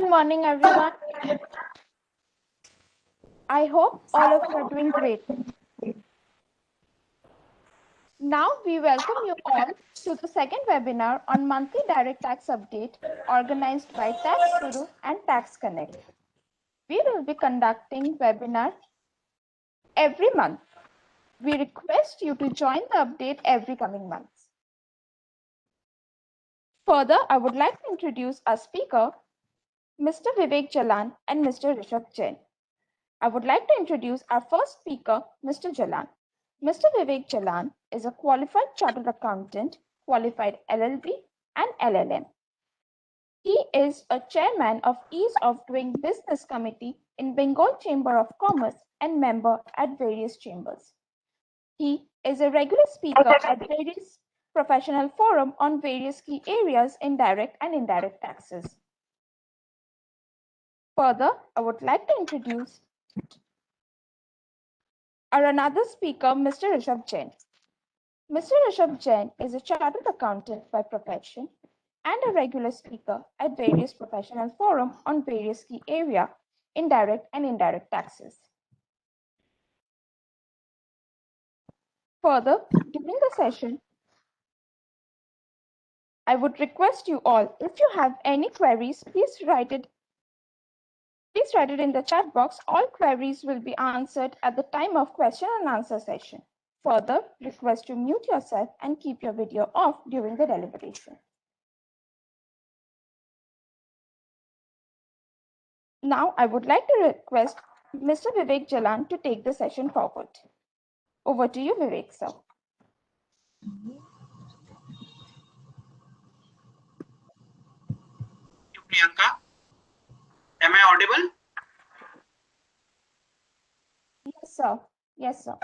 Good morning, everyone. I hope all of you are doing great. Now we welcome you all to the second webinar on monthly direct tax update organized by Tax Guru and Tax Connect. We will be conducting webinar every month. We request you to join the update every coming months. Further, I would like to introduce our speaker, Mr. Vivek Jalan and Mr. Rishabh Jain. I would like to introduce our first speaker, Mr. Jalan. Mr. Vivek Jalan is a qualified chartered accountant, qualified LLB and LLM. He is a chairman of Ease of Doing Business Committee in Bengal Chamber of Commerce and member at various chambers. He is a regular speaker at various professional forums on various key areas in direct and indirect taxes. Further, I would like to introduce our another speaker, Mr. Rishabh Jain. Mr. Rishabh Jain is a chartered accountant by profession and a regular speaker at various professional forums on various key areas in direct and indirect taxes. Further, during the session, I would request you all, if you have any queries, please write it in the chat box. All queries will be answered at the time of question and answer session. Further, request to mute yourself and keep your video off during the deliberation. Now, I would like to request Mr. Vivek Jalan to take the session forward. Over to you, Vivek, sir. Priyanka, am I audible? Yes, sir. Yes, sir.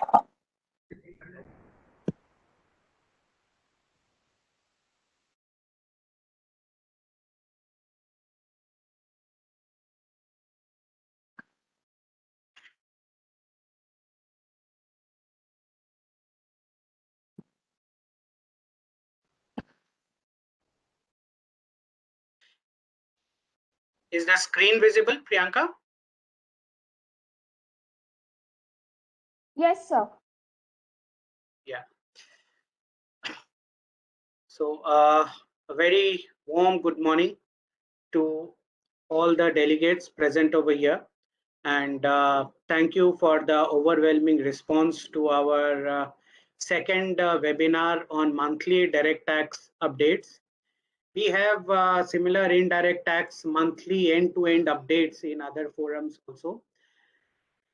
Is the screen visible, Priyanka? Yes, sir. Yeah. So a very warm good morning to all the delegates present over here. And thank you for the overwhelming response to our second webinar on monthly direct tax updates. We have similar indirect tax monthly end-to-end updates in other forums also.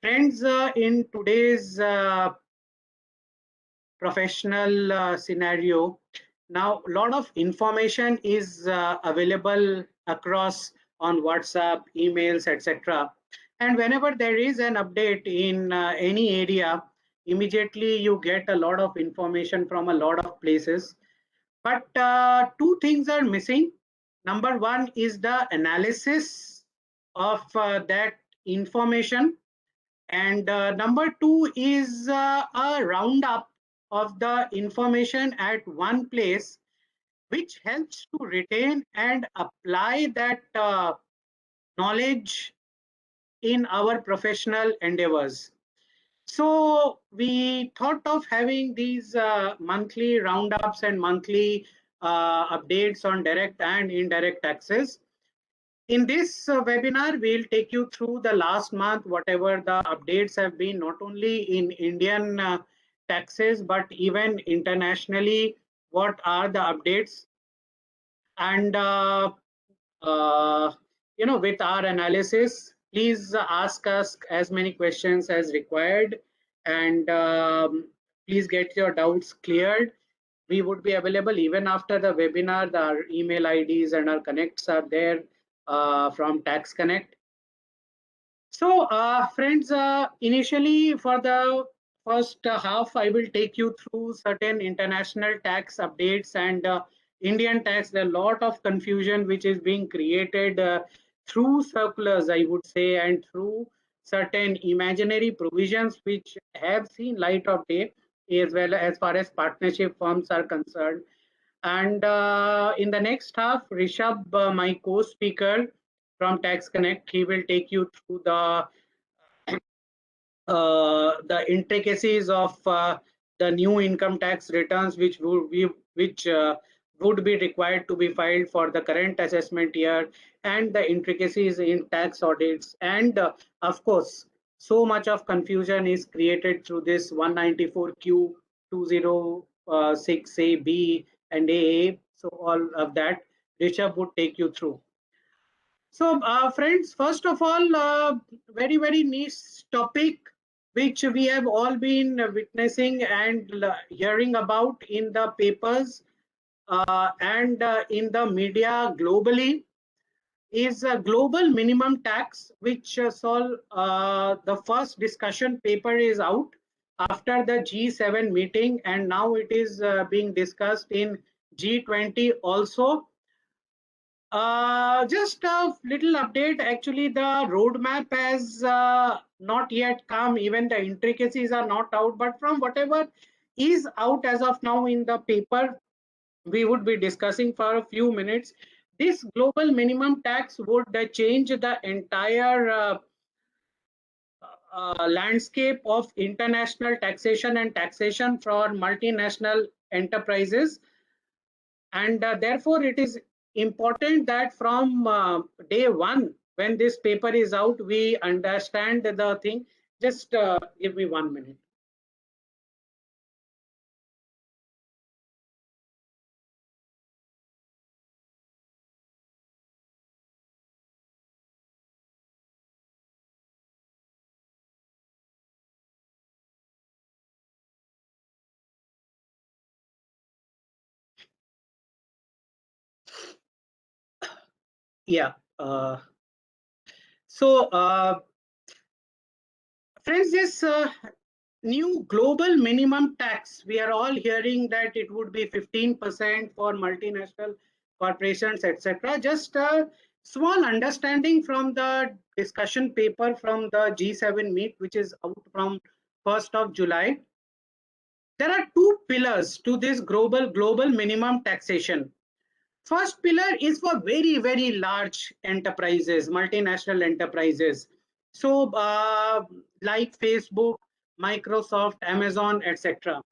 Friends, in today's professional scenario, now a lot of information is available across on WhatsApp, emails, etc. And whenever there is an update in any area, immediately you get a lot of information from a lot of places. But two things are missing. Number one is the analysis of that information. And number two is a roundup of the information at one place, which helps to retain and apply that knowledge in our professional endeavors. So we thought of having these monthly roundups and monthly updates on direct and indirect taxes. In this webinar, we'll take you through the last month, whatever the updates have been, not only in Indian taxes, but even internationally, what are the updates. And, with our analysis, please ask us as many questions as required, and please get your doubts cleared. We would be available even after the webinar. Our email IDs and our connects are there from Tax Connect. So friends, initially for the first half, I will take you through certain international tax updates and Indian tax. There are a lot of confusion which is being created through circulars, I would say, and through certain imaginary provisions which have seen light of day, as well as far as partnership firms are concerned. And in the next half, Rishabh, my co-speaker, from Tax Connect. He will take you through the intricacies of the new income tax returns which would be required to be filed for the current assessment year, and the intricacies in tax audits, and of course so much of confusion is created through this 194Q 206AB and AA. So all of that Rishabh would take you through. So, friends, first of all, very, very niche topic which we have all been witnessing and hearing about in the papers and in the media globally is a global minimum tax, which the first discussion paper is out after the G7 meeting, and now it is being discussed in G20 also. Just a little update. Actually, the roadmap has not yet come. Even the intricacies are not out. But from whatever is out as of now in the paper, we would be discussing for a few minutes. This global minimum tax would change the entire landscape of international taxation and taxation for multinational enterprises. And therefore, it is important that from day one, when this paper is out, we understand the thing. Just give me 1 minute. Yeah. So, friends, this new global minimum tax, we are all hearing that it would be 15% for multinational corporations, etc. Just a small understanding from the discussion paper from the G7 meet, which is out from 1st of July. There are two pillars to this global minimum taxation. First pillar is for very, very large enterprises, multinational enterprises. So like Facebook, Microsoft, Amazon, etc.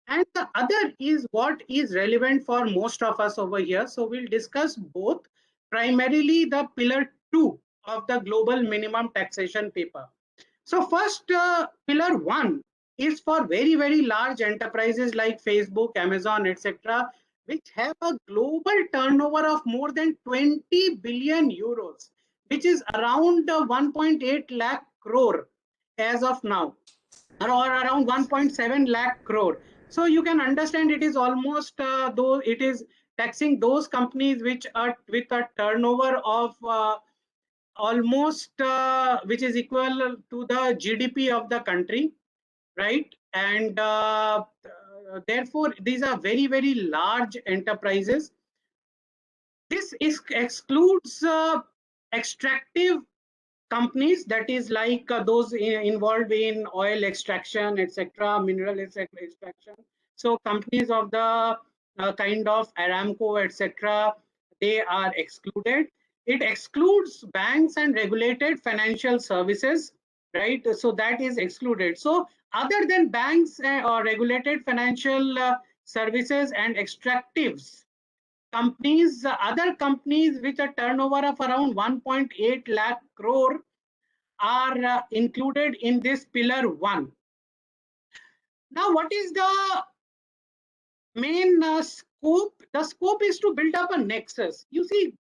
And the other is what is relevant for most of us over here. So we'll discuss both, primarily the pillar 2 of the global minimum taxation paper. So first pillar 1 is for very, very large enterprises like Facebook, Amazon, etc., which have a global turnover of more than 20 billion euros, which is around 1.8 lakh crore as of now, or around 1.7 lakh crore. So you can understand it is almost though it is taxing those companies which are with a turnover of almost which is equal to the GDP of the country, right? And therefore, these are very, very large enterprises. This excludes extractive companies, that is like those involved in oil extraction, etc., mineral extraction. So companies of the kind of Aramco, etc., they are excluded. It excludes banks and regulated financial services, right? So that is excluded. So other than banks or regulated financial services and extractives, companies, other companies with a turnover of around 1.8 lakh crore are included in this pillar 1. Now, what is the main scope? The scope is to build up a nexus. You see,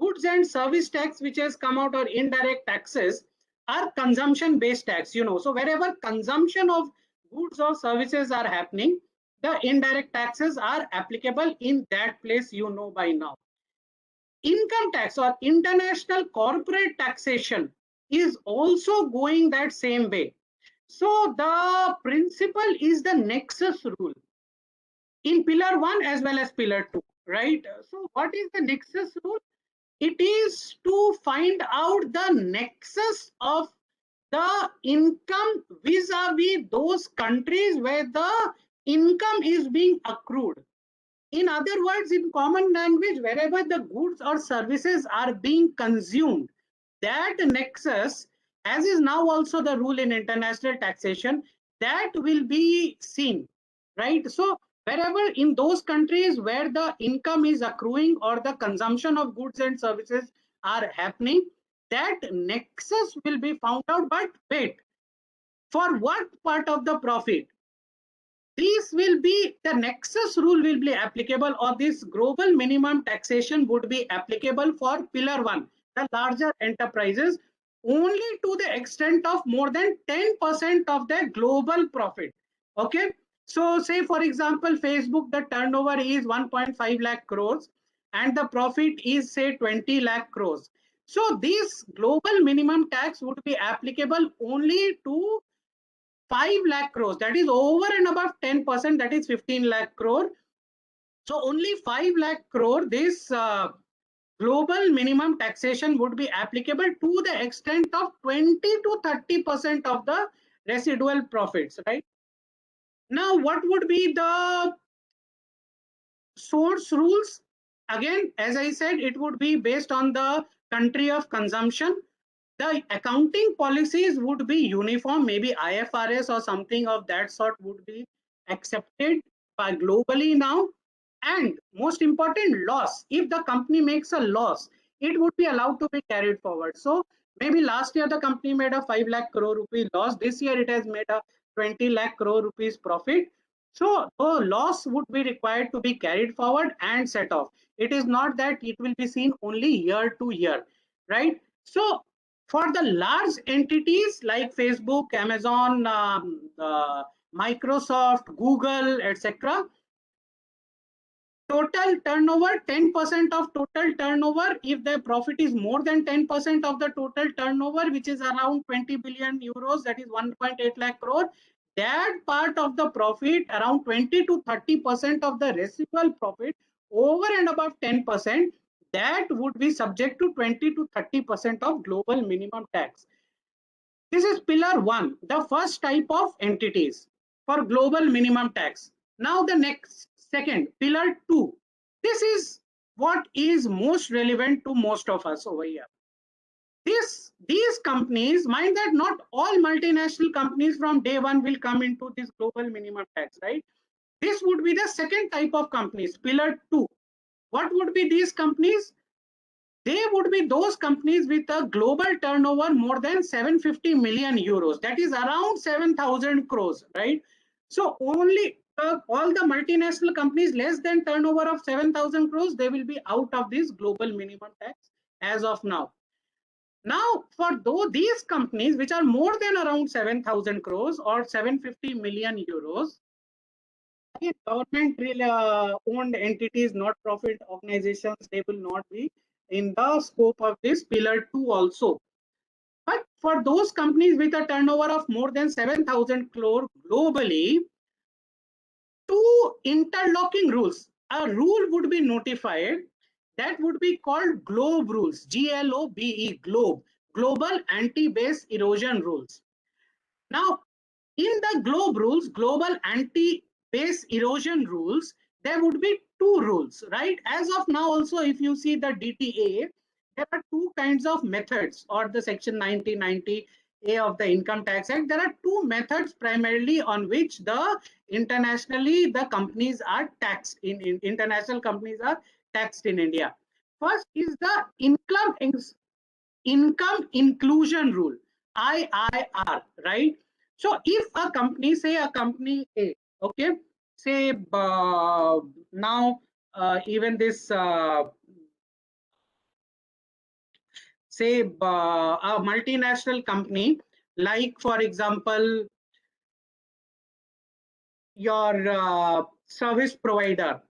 goods and service tax, which has come out, or indirect taxes, are consumption based tax, you know. So wherever consumption of goods or services are happening, the indirect taxes are applicable in that place, you know by now. Income tax or international corporate taxation is also going that same way. So the principle is the nexus rule in pillar 1 as well as pillar 2, right? So what is the nexus rule? It is to find out the nexus of the income vis-a-vis those countries where the income is being accrued. In other words, in common language, wherever the goods or services are being consumed, that nexus, as is now also the rule in international taxation, that will be seen, right? So wherever in those countries where the income is accruing or the consumption of goods and services are happening, that nexus will be found out. But wait, for what part of the profit? This will be the nexus rule will be applicable, or this global minimum taxation would be applicable for pillar 1, the larger enterprises, only to the extent of more than 10% of their global profit. Okay, so say for example Facebook, the turnover is 1.5 lakh crores and the profit is say 20 lakh crores. So this global minimum tax would be applicable only to 5 lakh crores, that is over and above 10%, that is 15 lakh crore. So only 5 lakh crore, this global minimum taxation would be applicable to the extent of 20 to 30% of the residual profits, right? Now, what would be the source rules? Again, as I said, it would be based on the country of consumption. The accounting policies would be uniform, maybe IFRS or something of that sort would be accepted by globally now. And most important, loss. If the company makes a loss, it would be allowed to be carried forward. So maybe last year the company made a 5 lakh crore rupee loss. This year it has made a 20 lakh crore rupees profit. So the loss would be required to be carried forward and set off. It is not that it will be seen only year to year, right? So for the large entities like Facebook, Amazon, Microsoft, Google, etc., total turnover, 10% of total turnover, if the profit is more than 10% of the total turnover, which is around 20 billion euros, that is 1.8 lakh crore, that part of the profit, around 20 to 30% of the residual profit over and above 10%, that would be subject to 20 to 30% of global minimum tax. This is pillar 1, the first type of entities for global minimum tax. Now the next, second, pillar 2. This is what is most relevant to most of us over here. These companies, mind that not all multinational companies from day one will come into this global minimum tax, right? This would be the second type of companies, pillar 2. What would be these companies? They would be those companies with a global turnover more than 750 million euros. That is around 7,000 crores, right? So only all the multinational companies less than turnover of 7,000 crores, they will be out of this global minimum tax as of now. Now, for these companies which are more than around 7,000 crores or 750 million euros, government owned entities, not profit organizations, they will not be in the scope of this pillar 2 also. But for those companies with a turnover of more than 7,000 crore globally, two interlocking rules. A rule would be notified that would be called GLOBE rules, GLOBE, GLOBE, Global Anti-Base Erosion Rules. Now, in the GLOBE rules, Global Anti-Base Erosion Rules, there would be two rules, right? As of now also, if you see the DTA, there are two kinds of methods, or the section 1990A of the Income Tax Act. There are two methods primarily on which the internationally the companies are taxed in international companies are taxed in India. First is the income inclusion rule, IIR, right? So if a company, say a company A, okay, say now even this say a multinational company, like for example your service provider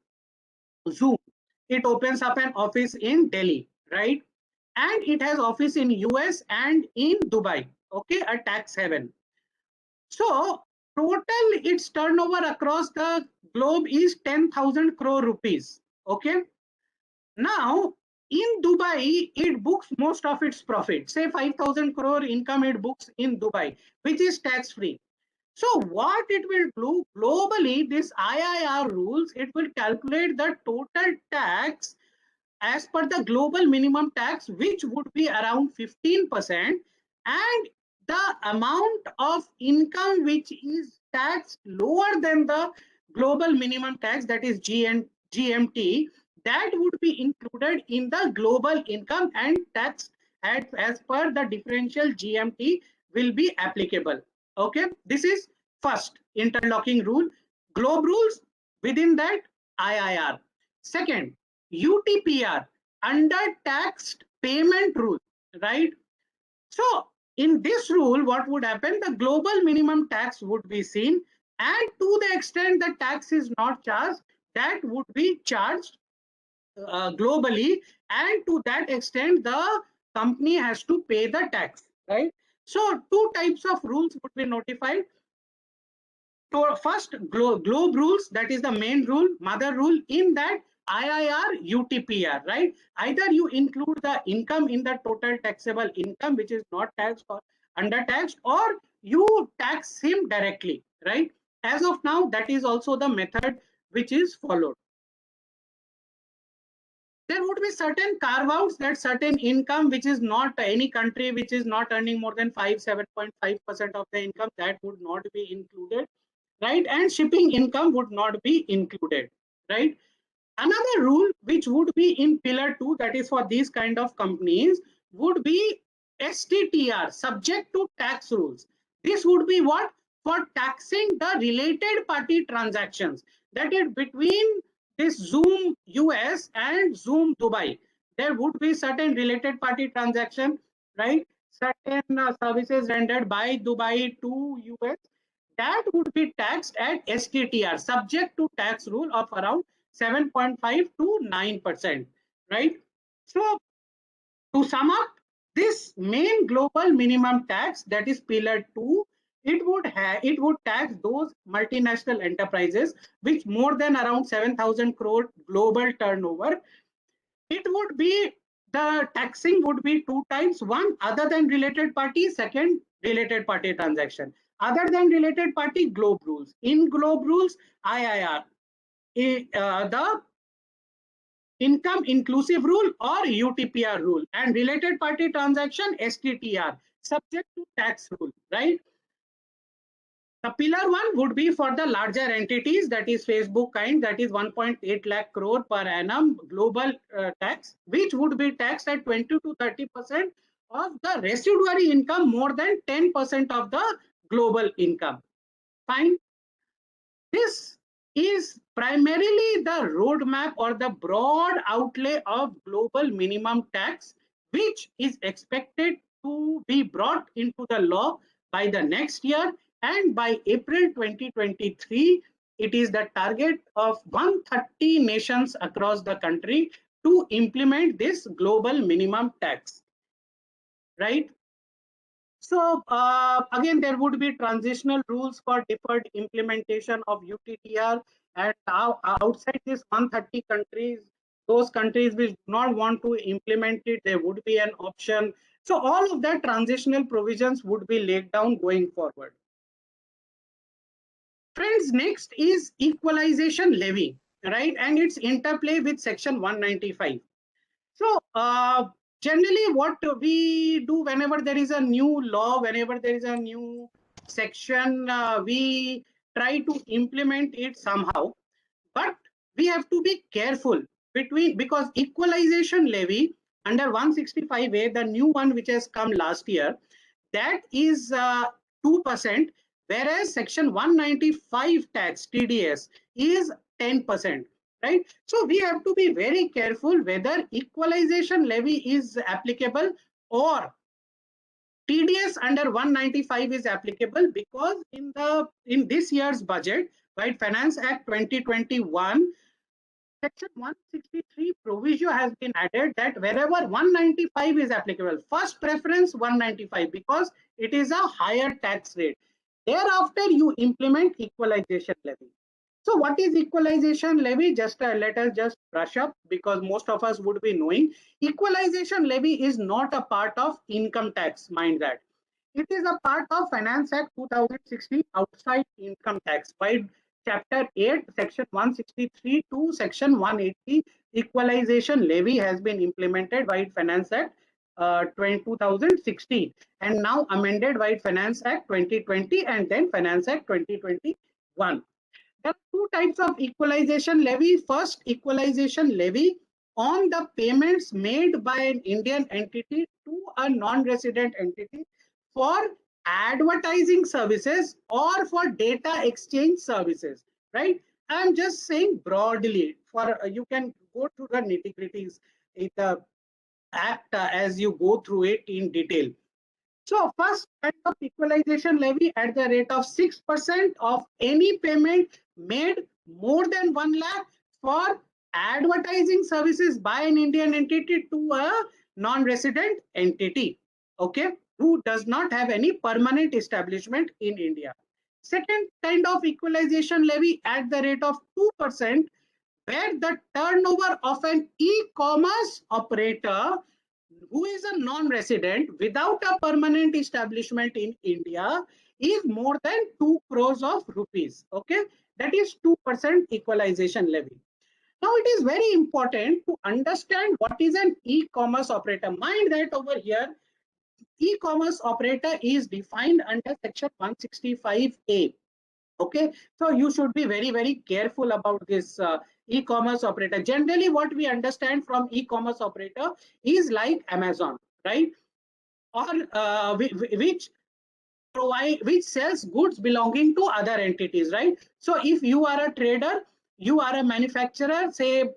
Zoom, it opens up an office in Delhi, right? And it has office in US and in Dubai, okay, a tax haven. So total its turnover across the globe is 10,000 crore rupees, okay. Now in Dubai, it books most of its profit, say 5,000 crore income it books in Dubai, which is tax free. So what it will do globally, this IIR rules, it will calculate the total tax as per the global minimum tax, which would be around 15%, and the amount of income which is taxed lower than the global minimum tax, that is GMT, that would be included in the global income and tax as per the differential GMT will be applicable. Okay, this is first interlocking rule. Globe rules, within that IIR. Second, UTPR, under taxed payment rule, right? So in this rule, what would happen? The global minimum tax would be seen, and to the extent the tax is not charged, that would be charged globally, and to that extent the company has to pay the tax, right? So two types of rules would be notified. So first, globe rules, that is the main rule, mother rule. In that IIR, UTPR, right? Either you include the income in the total taxable income, which is not taxed or under taxed, or you tax him directly, right? As of now, that is also the method which is followed. There would be certain carve outs, that certain income which is not, any country which is not earning more than 7.5% of the income, that would not be included, right? And shipping income would not be included, right? Another rule which would be in pillar 2, that is for these kind of companies, would be STTR, subject to tax rules. This would be what? For taxing the related party transactions, that is between this Zoom US and Zoom Dubai. There would be certain related party transaction, right? Certain services rendered by Dubai to US, that would be taxed at STTR, subject to tax rule of around 7.5 to 9%, right? So to sum up, this main global minimum tax, that is pillar 2, it would tax those multinational enterprises which more than around 7,000 crore global turnover. It would be, the taxing would be two types: one, other than related party; second, related party transaction. Other than related party, globe rules. In globe rules, IIR, the income inclusive rule or UTPR rule, and related party transaction, STTR, subject to tax rule, right? The pillar 1 would be for the larger entities, that is Facebook kind, that is 1.8 lakh crore per annum global tax, which would be taxed at 20 to 30% of the residuary income more than 10% of the global income. Fine. This is primarily the roadmap or the broad outlay of global minimum tax, which is expected to be brought into the law by the next year, and by April 2023, it is the target of 130 nations across the country to implement this global minimum tax, right? So again, there would be transitional rules for deferred implementation of UTTR, and outside this 130 countries, those countries which do not want to implement it, there would be an option. So all of that transitional provisions would be laid down going forward. Friends, next is equalization levy, right? And its interplay with section 195. So generally what we do whenever there is a new law, whenever there is a new section, we try to implement it somehow, but we have to be careful because equalization levy under 165A, the new one which has come last year, that is 2%, whereas section 195 tax, TDS, is 10%. Right? So we have to be very careful whether equalization levy is applicable or TDS under 195 is applicable, because in this year's budget, right, Finance Act 2021, section 163 provision has been added that wherever 195 is applicable, first preference 195, because it is a higher tax rate. Thereafter, you implement equalization levy. So what is equalization levy? Just let us just brush up, because most of us would be knowing. Equalization levy is not a part of income tax, mind that. It is a part of Finance Act 2016, outside income tax. Why Chapter 8, Section 163 to Section 180 equalization levy has been implemented by Finance Act 2016 and now amended by Finance Act 2020 and then Finance Act 2021. There are two types of equalization levy. First, equalization levy on the payments made by an Indian entity to a non-resident entity for advertising services or for data exchange services, right? I'm just saying broadly, for you can go through the nitty-gritties in the act as you go through it in detail. So first kind of equalization levy at the rate of 6% of any payment made more than 1 lakh for advertising services by an Indian entity to a non-resident entity, okay, who does not have any permanent establishment in India. Second kind of equalization levy at the rate of 2% where the turnover of an e-commerce operator who is a non-resident without a permanent establishment in India is more than 2 crores of rupees. Okay, that is 2% equalization levy. Now it is very important to understand what is an e-commerce operator. Mind that over here, e-commerce operator is defined under section 165A. Okay, so you should be very careful about this e-commerce operator. Generally what we understand from e-commerce operator is like Amazon, right? Or which sells goods belonging to other entities, right? So if you are a trader, you are a manufacturer, say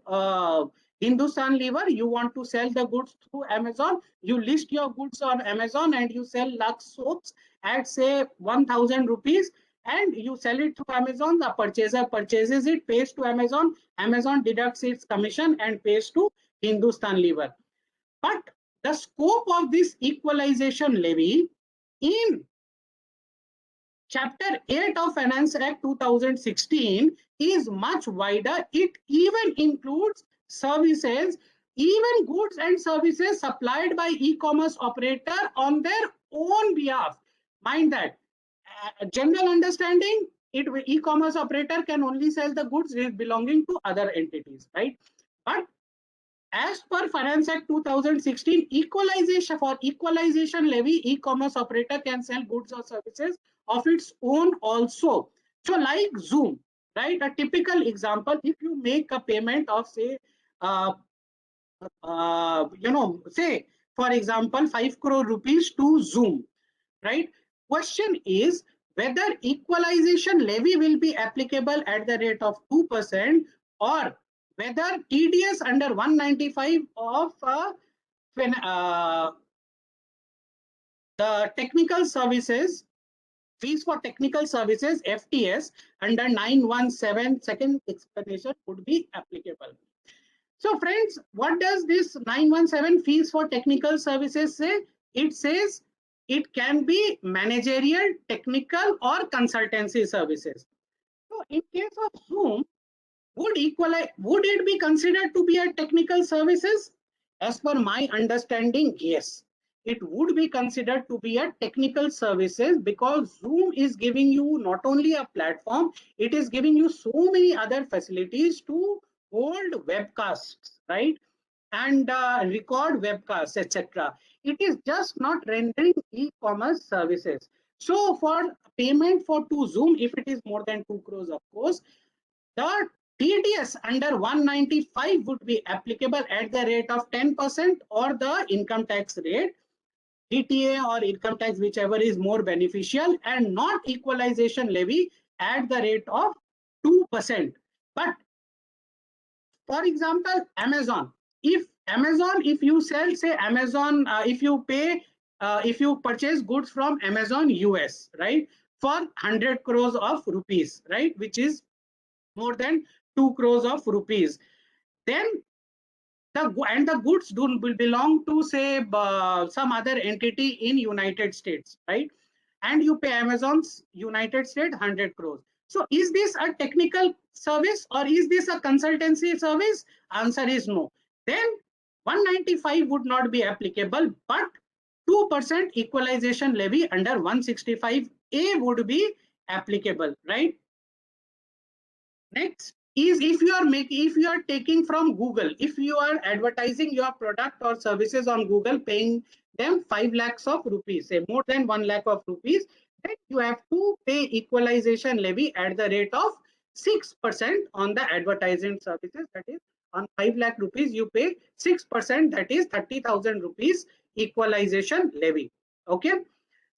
Hindustan Lever, you want to sell the goods through Amazon, you list your goods on Amazon and you sell Lux soaps at say 1000 rupees and you sell it through Amazon. The purchaser purchases it, pays to Amazon, Amazon deducts its commission and pays to Hindustan Lever. But the scope of this equalization levy in Chapter 8 of Finance Act 2016 is much wider. It even includes services, even goods and services supplied by e-commerce operator on their own behalf. Mind that. General understanding, e-commerce operator can only sell the goods belonging to other entities, right? But as per Finance Act 2016, equalization levy, e-commerce operator can sell goods or services of its own also. So like Zoom, right? A typical example, if you make a payment of say, say for example, 5 crore rupees to Zoom, right? Question is whether equalization levy will be applicable at the rate of 2% or whether TDS under 195 of the technical services, fees for technical services, FTS under 917 second explanation would be applicable. So friends, what does this 917 fees for technical services say? It says it can be managerial, technical or consultancy services. So in case of Zoom, would it be considered to be a technical services? As per my understanding, yes, it would be considered to be a technical services because Zoom is giving you not only a platform, it is giving you so many other facilities to hold webcasts, right? And record webcasts, etc. It is just not rendering e-commerce services. So for payment for to Zoom, if it is more than 2 crores, of course, the TDS under 195 would be applicable at the rate of 10% or the income tax rate, DTA or income tax, whichever is more beneficial, and not equalization levy at the rate of 2%. But for example, Amazon, if you sell, say Amazon, if you purchase goods from Amazon US, right, for 100 crores of rupees, right, which is more than 2 crores of rupees, then the goods will belong to say some other entity in United States, right? And you pay Amazon's United States 100 crores. So is this a technical service or is this a consultancy service? Answer is no. Then 195 would not be applicable, but 2% equalization levy under 165A would be applicable, right? Next is if you are taking from Google, if you are advertising your product or services on Google, paying them 5 lakhs of rupees, say more than 1 lakh of rupees, then you have to pay equalization levy at the rate of 6% on the advertising services. That is, on 5 lakh rupees, you pay 6%, that is 30,000 rupees equalization levy. Okay.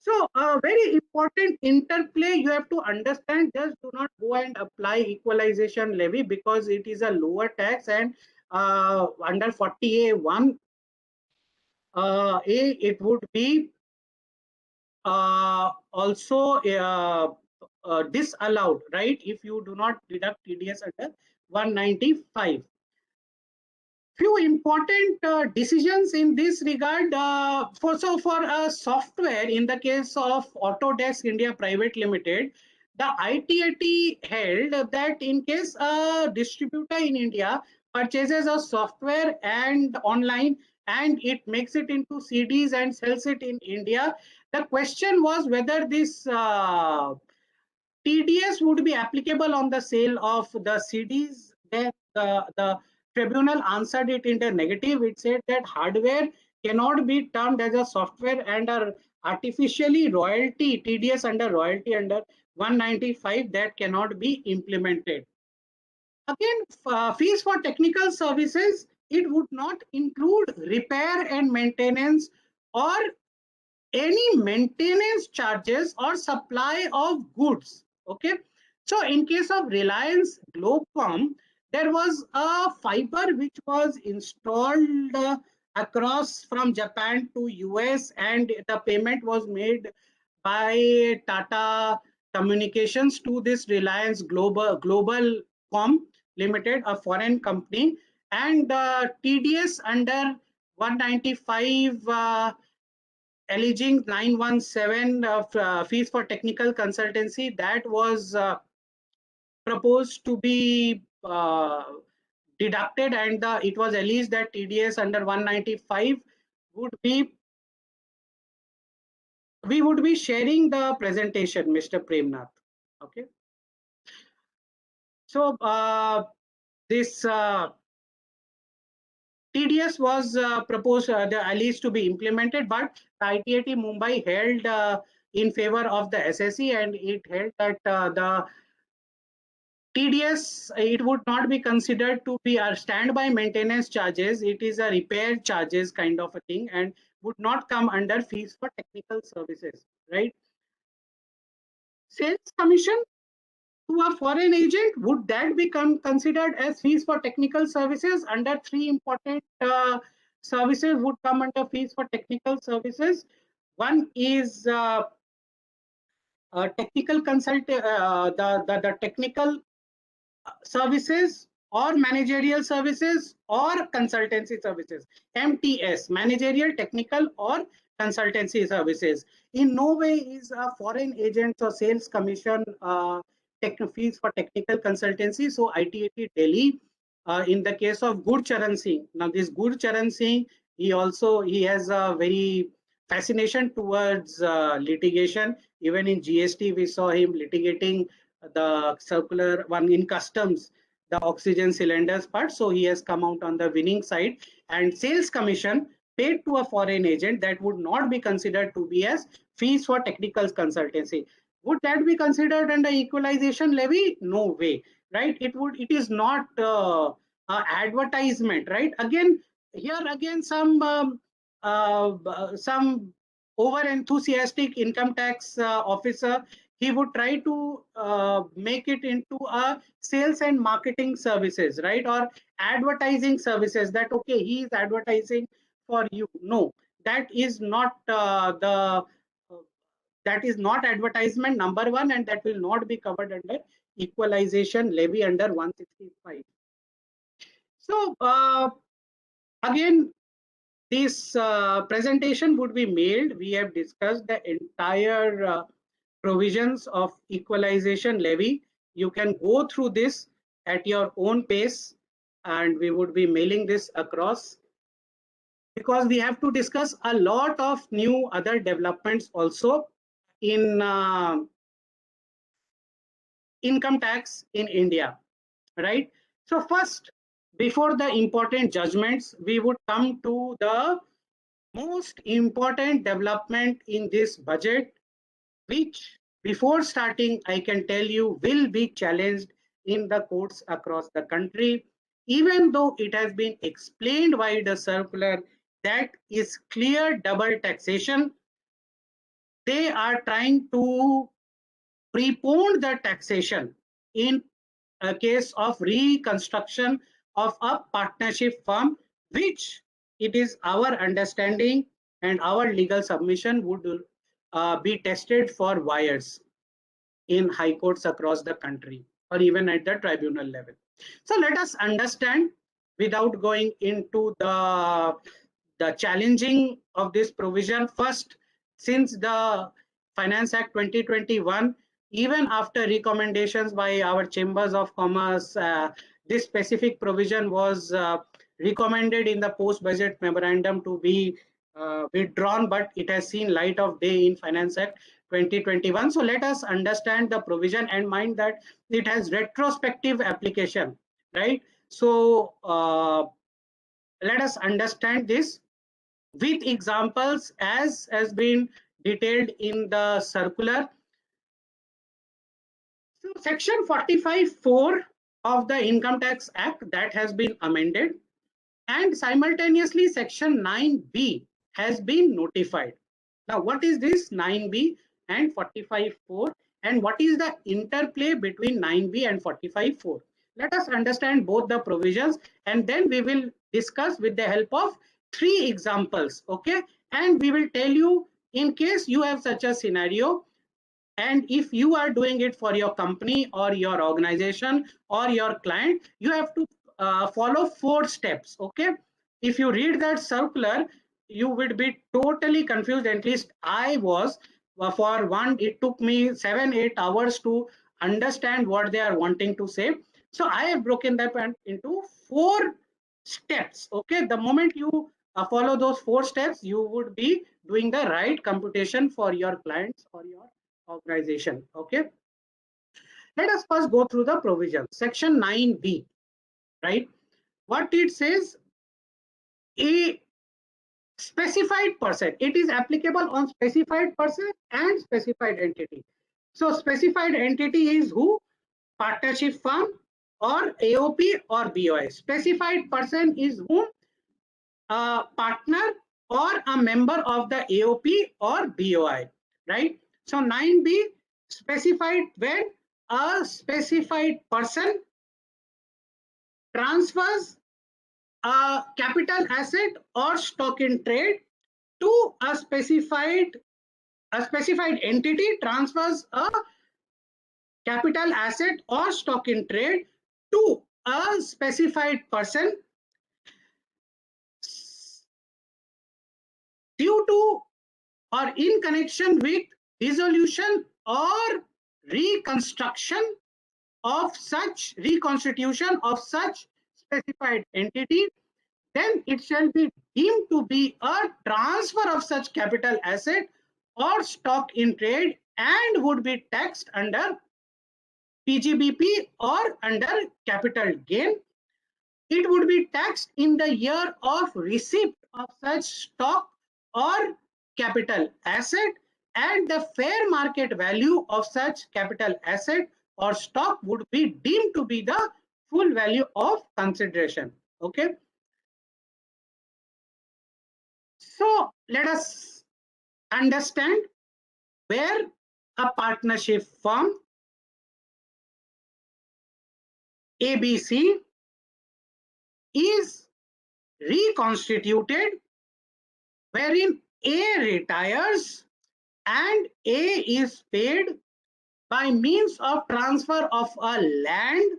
So a very important interplay you have to understand. Just do not go and apply equalization levy because it is a lower tax, and under 40A1 it would be also disallowed, right? If you do not deduct TDS under 195. Few important decisions in this regard. For a software, in the case of Autodesk India Private Limited, the ITAT held that in case a distributor in India purchases a software and online and it makes it into CDs and sells it in India, the question was whether this TDS would be applicable on the sale of the CDs. Then the tribunal answered it in the negative. It said that hardware cannot be termed as a software and are artificially royalty, TDS under royalty under 195, that cannot be implemented. Again, fees for technical services, it would not include repair and maintenance or any maintenance charges or supply of goods. Okay, so in case of Reliance Globecom, there was a fiber which was installed across from Japan to US, and the payment was made by Tata Communications to this Reliance Global.com Limited, a foreign company, and TDS under 195 alleging 917 of fees for technical consultancy, that was proposed to be deducted, and it was alleged that TDS under 195 would be, we would be sharing the presentation, Mr. Premnath. Okay. So this TDS was proposed, the alleged to be implemented, but the ITAT Mumbai held in favor of the SSE, and it held that the TDS, it would not be considered to be a standby maintenance charges. It is a repair charges kind of a thing, and would not come under fees for technical services, right? Sales commission to a foreign agent, would that become considered as fees for technical services? Under three important services would come under fees for technical services. One is technical consult, the technical services or managerial services or consultancy services. MTS, managerial, technical or consultancy services. In no way is a foreign agent or sales commission fees for technical consultancy. So ITAT Delhi, in the case of Gurcharan Singh, now this Gurcharan Singh, he has a very fascination towards litigation. Even in GST, we saw him litigating the circular one in customs, the oxygen cylinders part. So he has come out on the winning side, and sales commission paid to a foreign agent, that would not be considered to be as fees for technical consultancy. Would that be considered under equalization levy? No way, right? It is not advertisement, right? Again, here again some over enthusiastic income tax officer, he would try to make it into a sales and marketing services, right? Or advertising services, that okay, he is advertising for you. No, that is not that is not advertisement, number one, and that will not be covered under equalization levy under 165. So again, this presentation would be mailed. We have discussed the entire provisions of equalization levy. You can go through this at your own pace, and we would be mailing this across, because we have to discuss a lot of new other developments also in income tax in India. right? So first, before the important judgments, we would come to the most important development in this budget, which before starting, I can tell you will be challenged in the courts across the country, even though it has been explained by the circular that is clear double taxation. They are trying to prepone the taxation in a case of reconstruction of a partnership firm, which it is our understanding and our legal submission would be tested for wires in high courts across the country or even at the tribunal level. So let us understand, without going into the challenging of this provision. First, since the Finance Act 2021, even after recommendations by our chambers of commerce, this specific provision was recommended in the post-budget memorandum to be withdrawn, but it has seen light of day in Finance Act 2021. So let us understand the provision and mind that it has retrospective application, right? So let us understand this with examples as has been detailed in the circular. So section 45(4) of the Income Tax Act that has been amended, and simultaneously section 9B has been notified. Now what is this 9B and 45(4), and what is the interplay between 9B and 45(4)? Let us understand both the provisions and then we will discuss with the help of 3 examples, okay? And we will tell you, in case you have such a scenario, and if you are doing it for your company or your organization or your client, you have to follow 4 steps, okay? If you read that circular, you would be totally confused. At least I was. For one, it took me 7-8 hours to understand what they are wanting to say. So I have broken that into 4 steps, okay? The moment you follow those 4 steps, you would be doing the right computation for your clients or your organization, okay? Let us first go through the provision. Section 9B, right? What it says, a specified person, it is applicable on specified person and specified entity. So specified entity is who? Partnership firm or AOP or BOI. Specified person is whom? A partner or a member of the AOP or BOI, right? So 9B specified when a specified person transfers a capital asset or stock in trade to a specified entity, transfers a capital asset or stock in trade to a specified person due to or in connection with dissolution or reconstruction of such reconstitution of such specified entity, then it shall be deemed to be a transfer of such capital asset or stock in trade and would be taxed under PGBP or under capital gain. It would be taxed in the year of receipt of such stock or capital asset, and the fair market value of such capital asset or stock would be deemed to be the full value of consideration, okay? So let us understand where a partnership firm ABC is reconstituted, wherein A retires and A is paid by means of transfer of a land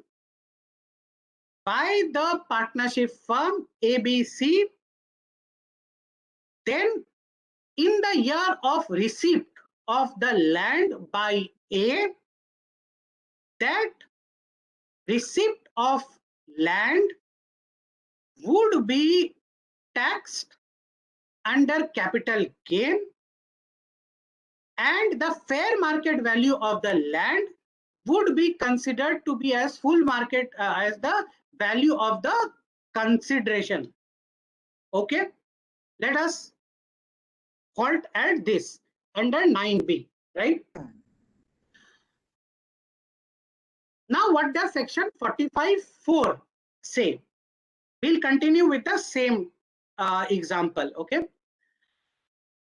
by the partnership firm ABC. Then in the year of receipt of the land by A, that receipt of land would be taxed under capital gain, and the fair market value of the land would be considered to be as full market as the value of the consideration. Okay, let us halt at this under 9b, right? Now what does section 45(4) say? We'll continue with the same example. Okay,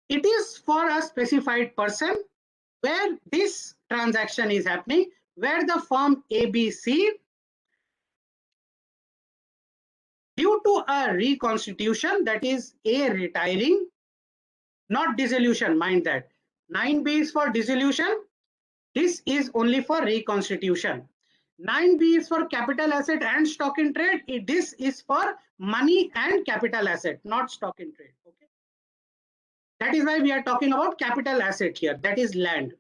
it is for a specified person where this transaction is happening, where the firm ABC, due to a reconstitution, that is A retiring, not dissolution, mind that. 9b is for dissolution, this is only for reconstitution. 9b is for capital asset and stock in trade, this is for money and capital asset, not stock in trade. Okay, that is why we are talking about capital asset here, that is land.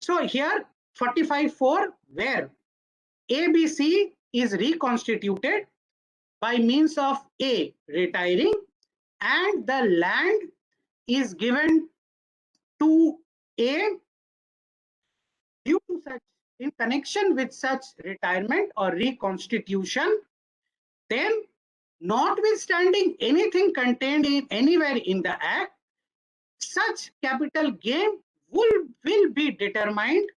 So here 45(4), where ABC is reconstituted by means of A retiring and the land is given to A due to such, in connection with such retirement or reconstitution, then notwithstanding anything contained in anywhere in the act, such capital gain will be determined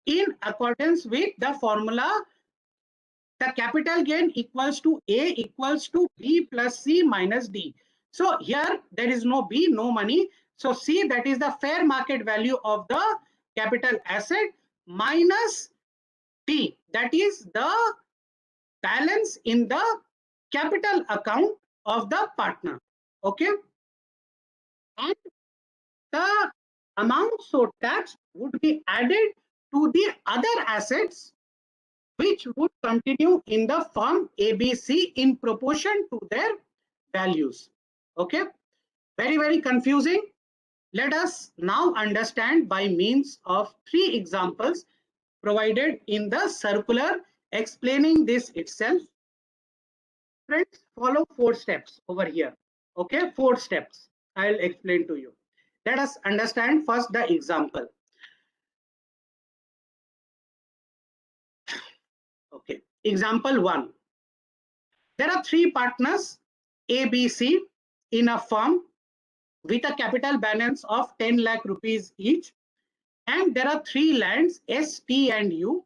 in accordance with the formula. The capital gain equals to A equals to B plus C minus D. So here there is no B, no money. So C, that is the fair market value of the capital asset, minus D, that is the balance in the capital account of the partner. Okay, and the amount so taxed would be added to the other assets which would continue in the firm ABC in proportion to their values. Okay, very confusing. Let us now understand by means of 3 examples provided in the circular explaining this itself. Friends, follow 4 steps over here. Okay, 4 steps I'll explain to you. Let us understand first the example. Okay, example 1. There are 3 partners ABC in a firm with a capital balance of 10 lakh rupees each, and there are 3 lands S, T and U,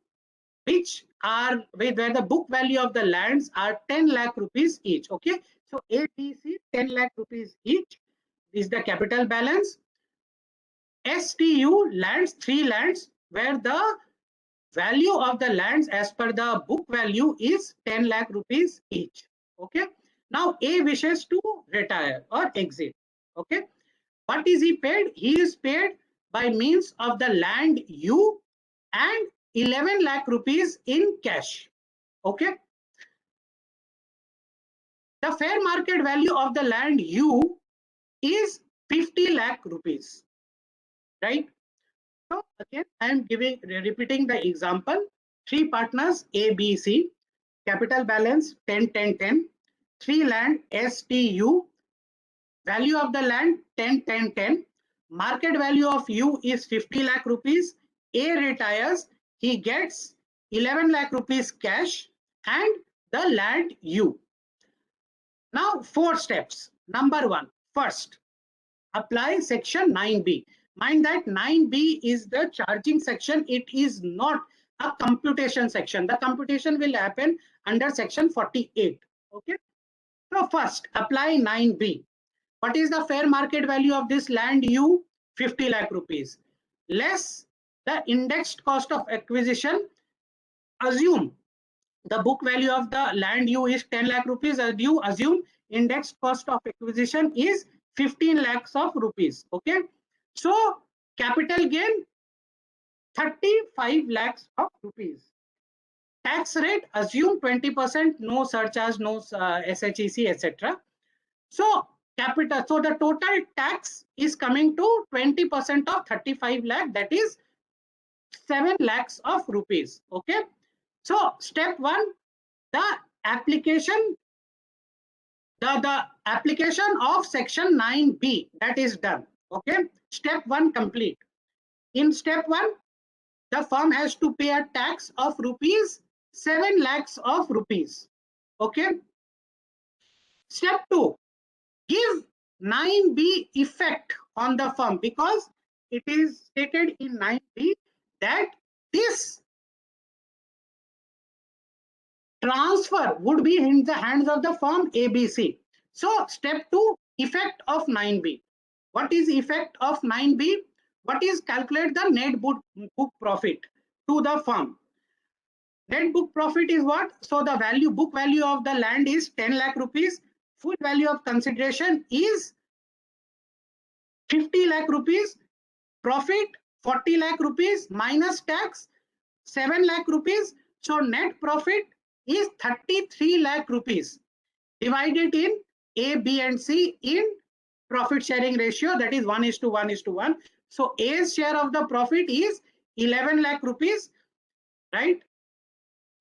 which are where the book value of the lands are 10 lakh rupees each. Okay, so A, B, C, 10 lakh rupees each is the capital balance. STU lands, 3 lands where the value of the lands as per the book value is 10 lakh rupees each. Okay, now A wishes to retire or exit. Okay, what is he paid? He is paid by means of the land U and 11 lakh rupees in cash. Okay, the fair market value of the land U is 50 lakh rupees, right? So again, I am repeating the example. 3 partners A, B, C, capital balance 10, 10, 10. 3 land STU, value of the land 10, 10, 10. Market value of U is 50 lakh rupees. A retires, he gets 11 lakh rupees cash and the land U. Now 4 steps. Number 1, first, apply section 9b. Mind that 9b is the charging section. It is not a computation section. The computation will happen under section 48. Okay. So first, apply 9b. What is the fair market value of this land U? 50 lakh rupees. Less the indexed cost of acquisition. Assume the book value of the land U is 10 lakh rupees. As you assume indexed cost of acquisition is 15 lakhs of rupees. Okay, so capital gain 35 lakhs of rupees. Tax rate, assume 20%, no surcharge, no SHEC, etc. So capital, so the total tax is coming to 20% of 35 lakh, that is 7 lakhs of rupees. Okay, so step 1, the application of section 9b, that is done. Okay, step 1 complete. In step 1, the firm has to pay a tax of rupees 7 lakhs of rupees. Okay. Step 2, give 9B effect on the firm, because it is stated in 9B that this transfer would be in the hands of the firm ABC. So step 2, effect of 9B. What is effect of 9B? What is calculate the net book profit to the firm? Net book profit is what? So the value, book value of the land is 10 lakh rupees. Full value of consideration is 50 lakh rupees. Profit 40 lakh rupees minus tax 7 lakh rupees. So net profit is 33 lakh rupees divided in A, B and C in profit sharing ratio, that is 1:1:1. So A's share of the profit is 11 lakh rupees, right?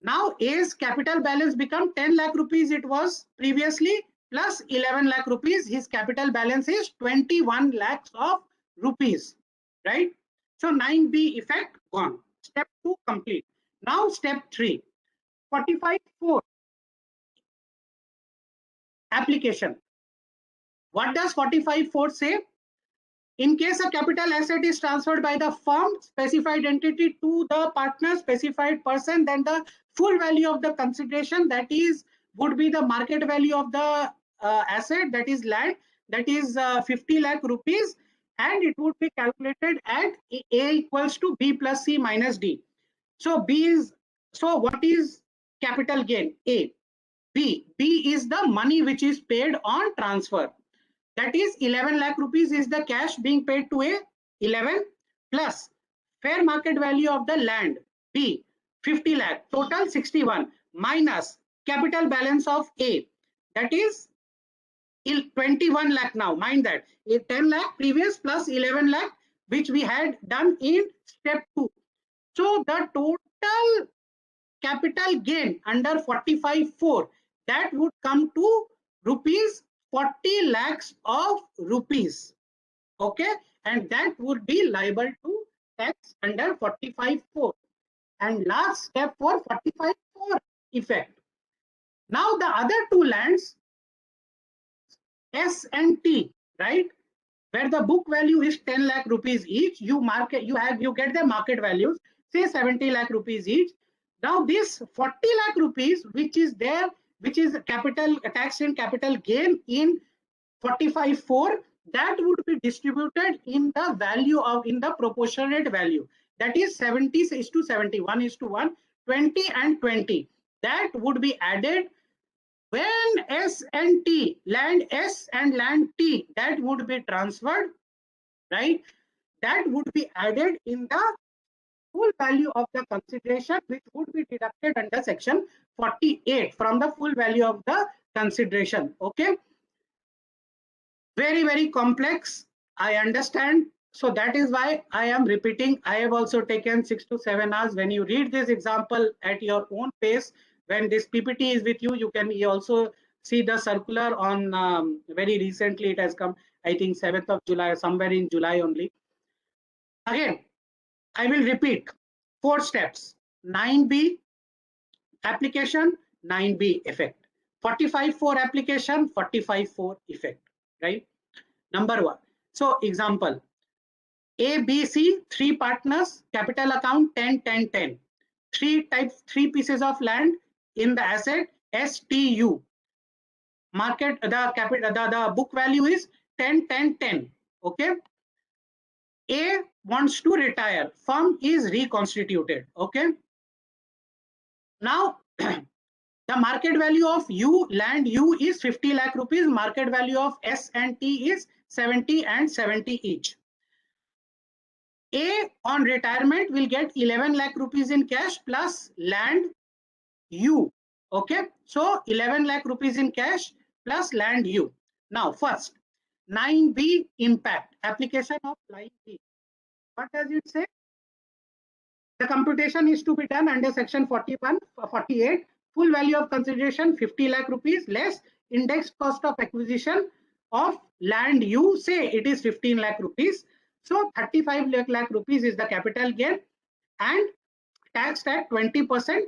Now A's capital balance become 10 lakh rupees it was previously, plus 11 lakh rupees. His capital balance is 21 lakhs of rupees, right? So 9B effect gone. Step 2 complete. Now step 3, 45(4) application. What does 45(4) say? In case a capital asset is transferred by the firm specified entity to the partner specified person, then the full value of the consideration, that is would be the market value of the asset, that is land, that is 50 lakh rupees, and it would be calculated at A equals to B plus C minus D. So what is capital gain? A. B is the money which is paid on transfer. That is 11 lakh rupees is the cash being paid to A, 11, plus fair market value of the land, B, 50 lakh, total 61, minus capital balance of A, that is 21 lakh now. Mind that 10 lakh previous plus 11 lakh which we had done in step 2. So the total capital gain under 45(4), that would come to rupees 40 lakhs of rupees. Okay, and that would be liable to tax under 45(4). And last step for 45(4) effect. Now the other two lands, S and T, right, where the book value is 10 lakh rupees each, you get the market values, say 70 lakh rupees each. Now this 40 lakh rupees which is there, which is capital tax and capital gain in 45(4), that would be distributed in the value of, in the proportionate value, that is 70:70, 1:1, 20 and 20. That would be added when S and T, land S and land T, that would be transferred, right? That would be added in the full value of the consideration, which would be deducted under section 48 from the full value of the consideration. Okay, very, very complex, I understand. So that is why I am repeating. I have also taken 6 to 7 hours. When you read this example at your own pace, when this PPT is with you, you can also see the circular on very recently it has come, I think 7th of July, somewhere in July only. Again, I will repeat 4 steps: 9B application, 9B effect, 45(4) application, 45(4) effect, right? Number 1. So example, A, B, C, 3 partners, capital account 10, 10, 10. 3 pieces of land in the asset STU. Market, the book value is 10, 10, 10. Okay. A wants to retire. Firm is reconstituted. Okay. Now, the market value of U, land U, is 50 lakh rupees. Market value of S and T is 70 and 70 each. A on retirement will get 11 lakh rupees in cash plus land U. Okay, so 11 lakh rupees in cash plus land U. Now first, 9B impact, application of line B. What does it say? The computation is to be done under section 48. Full value of consideration 50 lakh rupees less index cost of acquisition of land U, say it is 15 lakh rupees. So 35 lakh rupees is the capital gain. and taxed at 20%.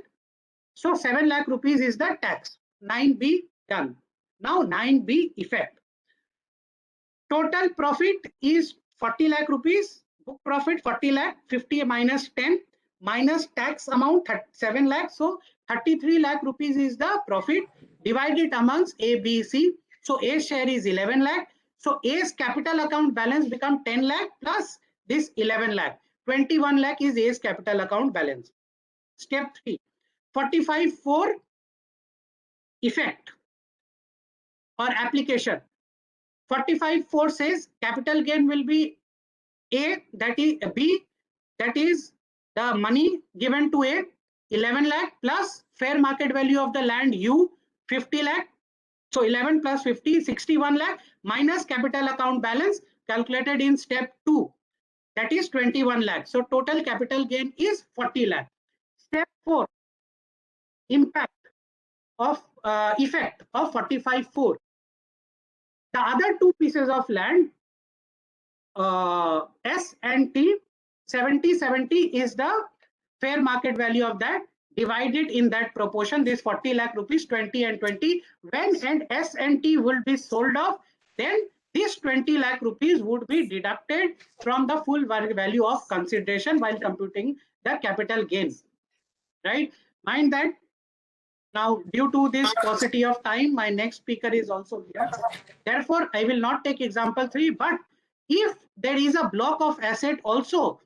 So 7 lakh rupees is the tax. 9B done. Now 9B effect. Total profit is 40 lakh rupees. Book profit 40 lakh, 50 minus 10 minus tax amount 7 lakh. So 33 lakh rupees is the profit. Divide it amongst A, B, C. So A's share is 11 lakh. So A's capital account balance become 10 lakh plus this 11 lakh. 21 lakh is A's capital account balance. Step 3. 45(4) effect or application. 45(4) says capital gain will be A, that is B, that is the money given to A, 11 lakh plus fair market value of the land U, 50 lakh. So 11 plus 50, 61 lakh minus capital account balance calculated in step 2, that is 21 lakh. So total capital gain is 40 lakh. Step 4, impact of effect of 45(4). The other two pieces of land, S and T, 70/70 is the fair market value of that, divided in that proportion, this 40 lakh rupees, 20 and 20. When and S and T will be sold off, then this 20 lakh rupees would be deducted from the full value of consideration while computing the capital gains, right? Mind that. Now, due to this paucity of time, my next speaker is also here. Therefore, I will not take example 3, but if there is a block of asset also,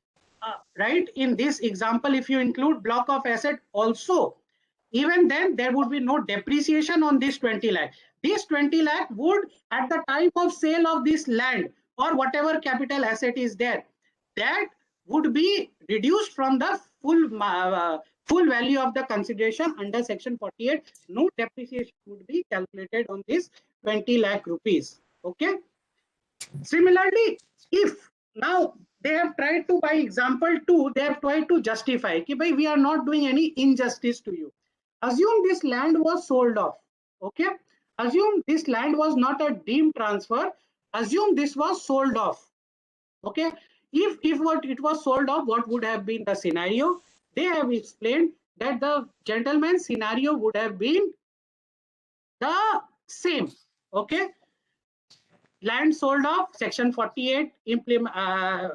right, in this example, if you include block of asset also, even then there would be no depreciation on this 20 lakh. This 20 lakh would, at the time of sale of this land or whatever capital asset is there, that would be reduced from the full value of the consideration under section 48. No depreciation would be calculated on this 20 lakh rupees. Okay. Similarly, if now they have tried to, by example 2, they have tried to justify कि भाई we are not doing any injustice to you. Assume this land was sold off. Okay. Assume this land was not a deemed transfer. Assume this was sold off. Okay. If what it was sold off, what would have been the scenario? They have explained that the gentleman's scenario would have been the same. Okay. Land sold off, section 48,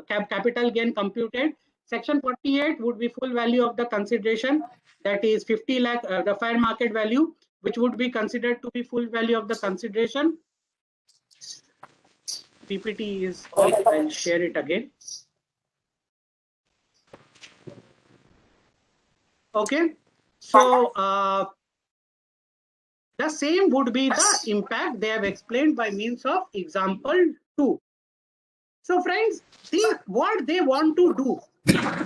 capital gain computed. Section 48 would be full value of the consideration, that is 50 lakh, the fair market value, which would be considered to be full value of the consideration. PPT is off, I'll share it again. Okay, so the same would be the impact they have explained by means of example 2. So friends, what they want to do,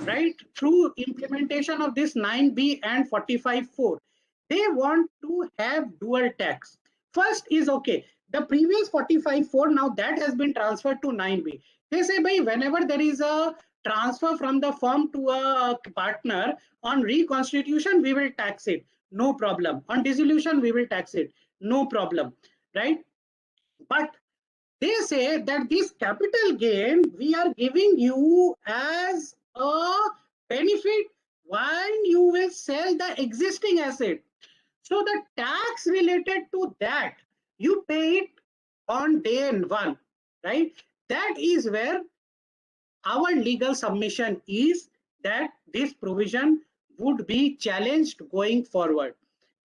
right, through implementation of this 9B and 45(4), they want to have dual tax. First is, okay, the previous 45(4), now that has been transferred to 9B. They say, whenever there is a transfer from the firm to a partner, on reconstitution we will tax it, no problem. On dissolution we will tax it, no problem, right? But they say that this capital gain we are giving you as a benefit when you will sell the existing asset. So the tax related to that, you pay it on day 1, right? That is where our legal submission is, that this provision would be challenged going forward.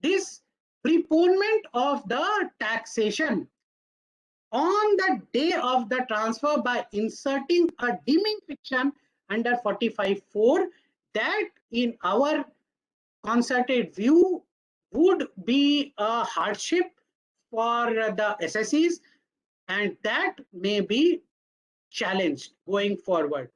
This preponement of the taxation on the day of the transfer by inserting a deeming fiction under 45(4), that in our concerted view would be a hardship for the assessees, and that may be challenged going forward.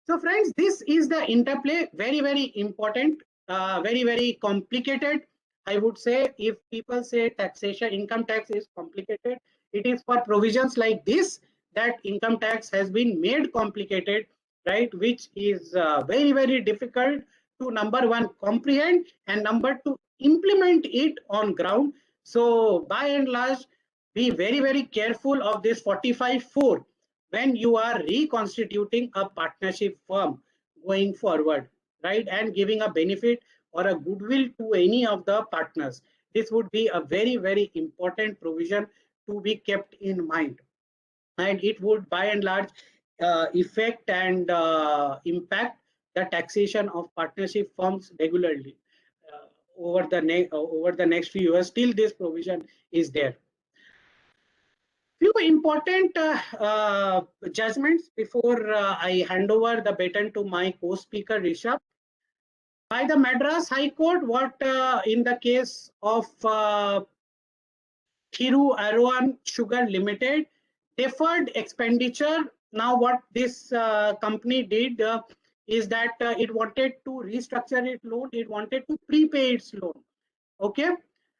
So friends, this is the interplay, very, very important, very, very complicated. I would say, if people say taxation, income tax is complicated, it is for provisions like this that income tax has been made complicated, right? Which is very, very difficult to, number one, comprehend, and number two, implement it on ground. So by and large, be very, very careful of this 45(4) when you are reconstituting a partnership firm. going forward, right? And giving a benefit or a goodwill to any of the partners. This would be a very, very important provision to be kept in mind. And it would by and large affect and impact the taxation of partnership firms regularly over the next few years. Still, this provision is there. Few important judgments before I hand over the baton to my co-speaker Rishabh. By the Madras High Court, what in the case of Thiru Arwan Sugar Limited, deferred expenditure. Now, what this company did is that it wanted to restructure its loan. It wanted to prepay its loan. Okay,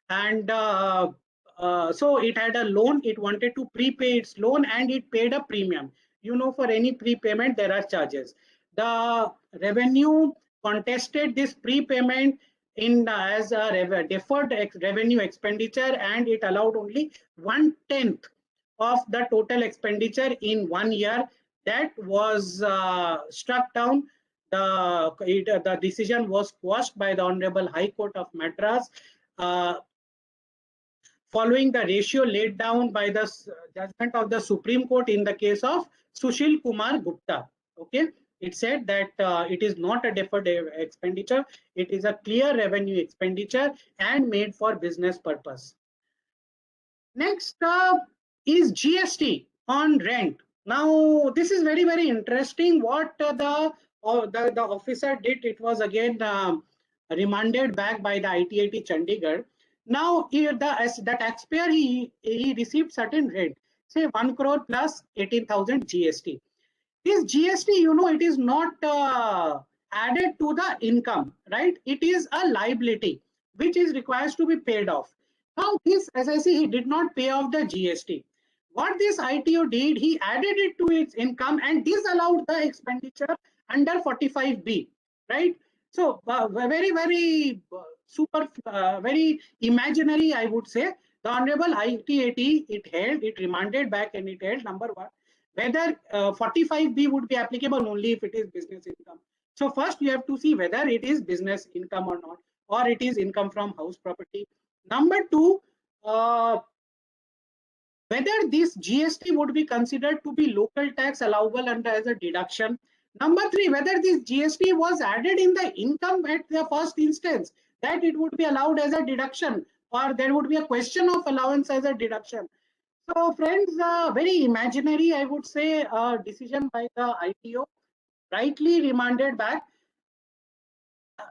and so it had a loan. It wanted to prepay its loan, and it paid a premium. You know, for any prepayment, there are charges. The revenue contested this prepayment in as a deferred revenue expenditure, and it allowed only 1/10 of the total expenditure in 1 year. That was struck down. The decision was quashed by the Honorable High Court of Madras, following the ratio laid down by the judgment of the Supreme Court in the case of Sushil Kumar Gupta. Okay, it said that it is not a deferred expenditure, it is a clear revenue expenditure and made for business purpose. Next is GST on rent. Now, this is very, very interesting. What the officer did, it was again remanded back by the ITAT Chandigarh. Now, here the taxpayer, he received certain rent, say 1 crore plus 18,000 GST. This GST, you know, it is not added to the income, right? It is a liability which is required to be paid off. Now, this, as I say, he did not pay off the GST. What this ITO did, he added it to its income and disallowed the expenditure under 45B, right? So, very, very super, very imaginary, I would say. The Honorable ITAT, it remanded back and it held, number one, whether 45B would be applicable only if it is business income. So first you have to see whether it is business income or not, or it is income from house property. Number two, whether this GST would be considered to be local tax allowable under as a deduction. Number three, whether this GST was added in the income at the first instance, that it would be allowed as a deduction, or there would be a question of allowance as a deduction. So friends, very imaginary, I would say, decision by the ITO, rightly remanded back.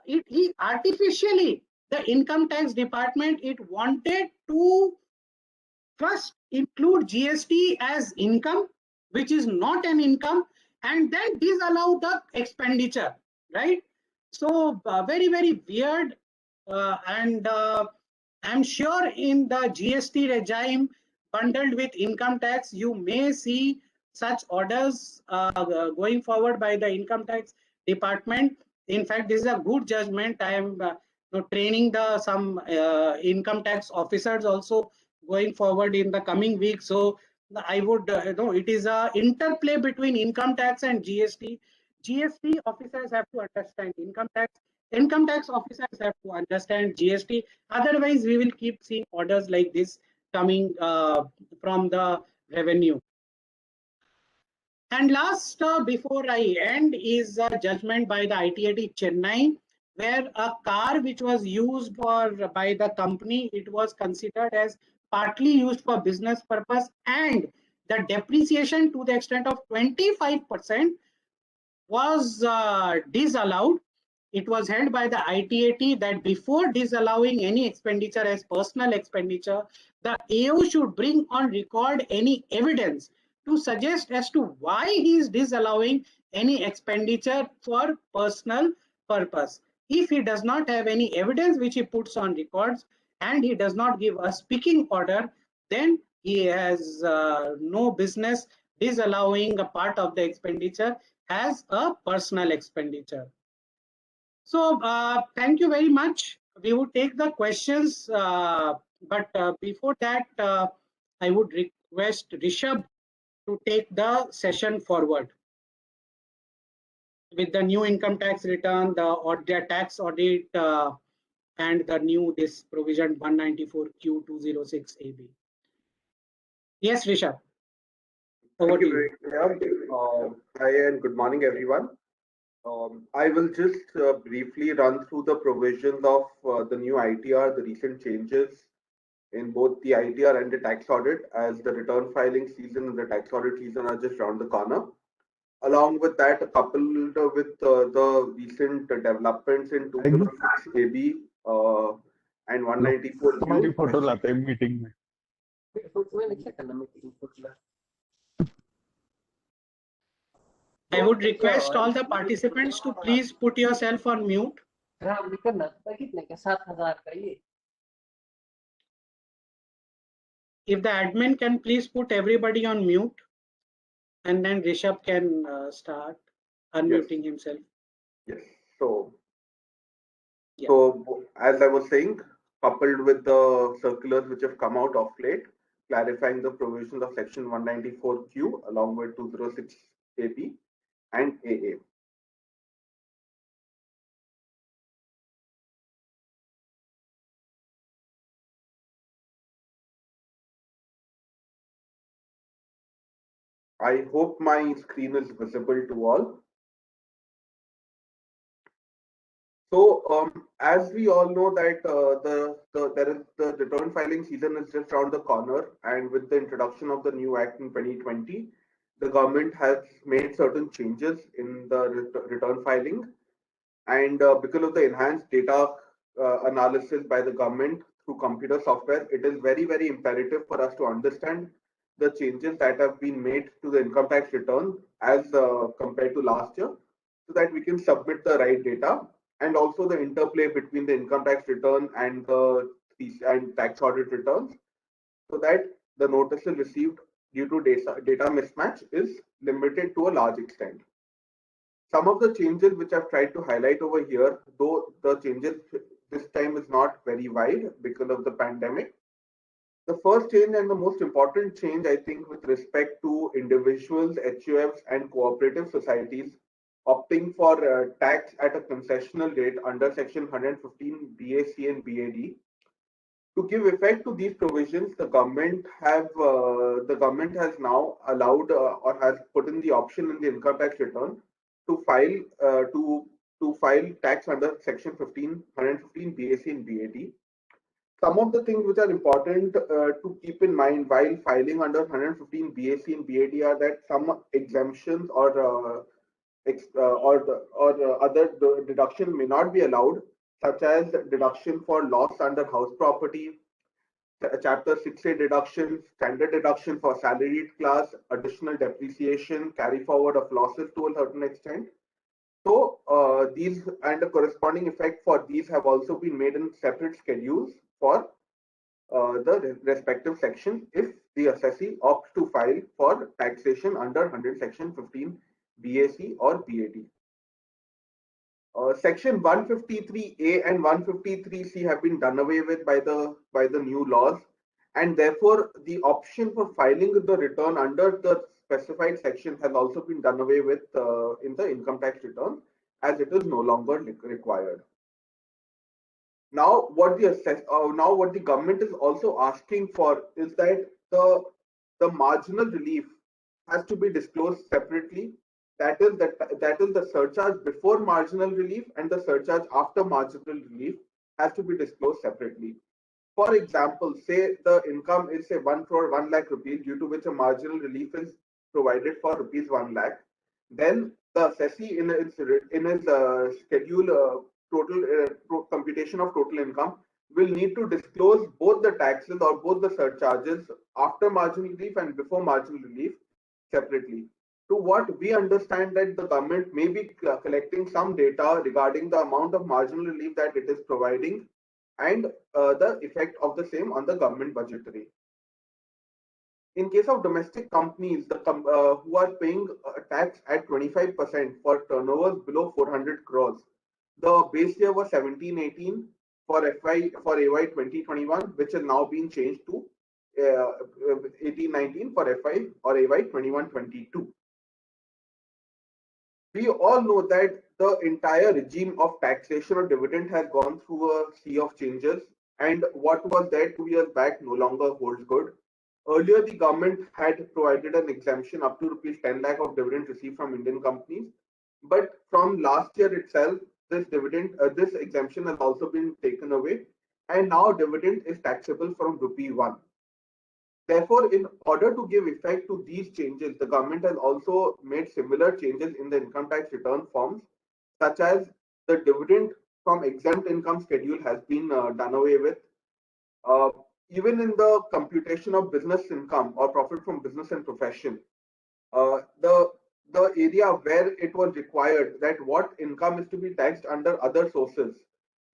He artificially, the income tax department, it wanted to first include GST as income, which is not an income, and then disallow the expenditure, right? So very, very weird, and I'm sure in the GST regime bundled with income tax, you may see such orders going forward by the income tax department. In fact, this is a good judgment. I am training some income tax officers also going forward in the coming weeks. So I would, it is a interplay between income tax and GST. GST officers have to understand income tax. Income tax officers have to understand GST. Otherwise, we will keep seeing orders like this coming from the revenue. And last, before I end, is a judgment by the ITAT Chennai, where a car which was used by the company, it was considered as partly used for business purpose, and the depreciation to the extent of 25% was disallowed. It was held by the ITAT that before disallowing any expenditure as personal expenditure, the AO should bring on record any evidence to suggest as to why he is disallowing any expenditure for personal purpose. If he does not have any evidence which he puts on records and he does not give a speaking order, then he has no business disallowing a part of the expenditure as a personal expenditure. So thank you very much. We would take the questions, but before that, I would request Rishabh to take the session forward. with the new income tax return, the tax audit, and the new this provision 194Q206 AB. Yes, Rishabh. Over Thank to you you. very much. Hi and good morning, everyone. I will just briefly run through the provisions of the new ITR, the recent changes in both the ITR and the tax audit, as the return filing season and the tax audit season are just around the corner. Along with that, coupled with the recent developments in 206 AB and 194 तुम्हारी Q. Photo लाते हैं meeting में I would request all the participants to please put yourself on mute. If the admin can please put everybody on mute, and then Rishabh can start unmuting himself. Yes. So as I was saying, coupled with the circulars which have come out of late, clarifying the provisions of Section 194Q along with 206 AP and AA. I hope my screen is visible to all. So as we all know that the return filing season is just around the corner, and with the introduction of the new act in 2020, the government has made certain changes in the return filing, and because of the enhanced data analysis by the government through computer software, it is very, very imperative for us to understand the changes that have been made to the income tax return as compared to last year, so that we can submit the right data, and also the interplay between the income tax return and the tax audit returns, so that the notices received due to data mismatch is limited to a large extent. Some of the changes which I've tried to highlight over here, though the changes this time is not very wide because of the pandemic. The first change and the most important change, I think, with respect to individuals, HUFs, and cooperative societies opting for tax at a concessional rate under Section 115 BAC and BAD. To give effect to these provisions, the government has now allowed or has put in the option in the income tax return to file tax under Section 115 BAC and BAD. Some of the things which are important to keep in mind while filing under 115 BAC and BAD are that some exemptions or other deduction may not be allowed, such as deduction for loss under house property, Chapter 6A deduction, standard deduction for salaried class, additional depreciation, carry forward of losses to a certain extent. So these and the corresponding effect for these have also been made in separate schedules for the respective section if the assessee opts to file for taxation under 100 Section 15 BAC or BAD. Section 153A and 153C have been done away with by the new laws, and therefore the option for filing the return under the specified section has also been done away with in the income tax return, as it is no longer required. Now, what the government is also asking for is that the marginal relief has to be disclosed separately. That is the surcharge before marginal relief and the surcharge after marginal relief has to be disclosed separately. For example, say the income is say 1 crore 1 lakh rupees, due to which a marginal relief is provided for rupees 1 lakh. Then the assessee in his schedule total computation of total income will need to disclose both the taxes or both the surcharges after marginal relief and before marginal relief separately. To what we understand that the government may be collecting some data regarding the amount of marginal relief that it is providing and the effect of the same on the government budgetary. In case of domestic companies who are paying tax at 25% for turnovers below 400 crores, the base year was 17-18 for AY 2021, which has now been changed to 18-19 for FY or AY 21-22. We all know that the entire regime of taxation of dividend has gone through a sea of changes, and what was there 2 years back no longer holds good. Earlier, the government had provided an exemption up to rupees 10 lakh of dividend received from Indian companies, but from last year itself, this exemption has also been taken away, and now dividend is taxable from rupee 1. Therefore, in order to give effect to these changes, the government has also made similar changes in the income tax return forms, such as the dividend from exempt income schedule has been done away with. Uh, Even in the computation of business income or profit from business and profession, the area where it was required that what income is to be taxed under other sources,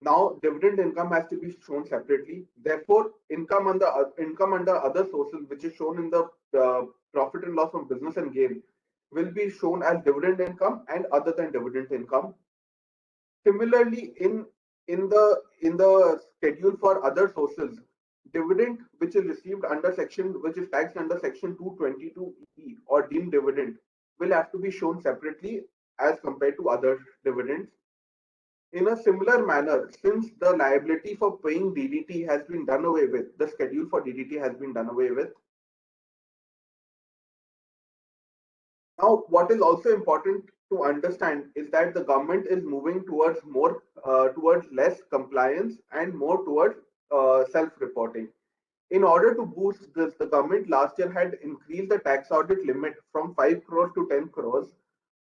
now dividend income has to be shown separately. Therefore, income under other sources, which is shown in the profit and loss from business and gain, will be shown as dividend income and other than dividend income. Similarly, in the schedule for other sources, dividend which is received under section which is taxed under section 222E or deemed dividend will have to be shown separately as compared to other dividends. In a similar manner, since the liability for paying DDT has been done away with, the schedule for DDT has been done away with. Now, what is also important to understand is that the government is moving towards less compliance and more towards self-reporting. In order to boost this, the government last year had increased the tax audit limit from 5 crores to 10 crores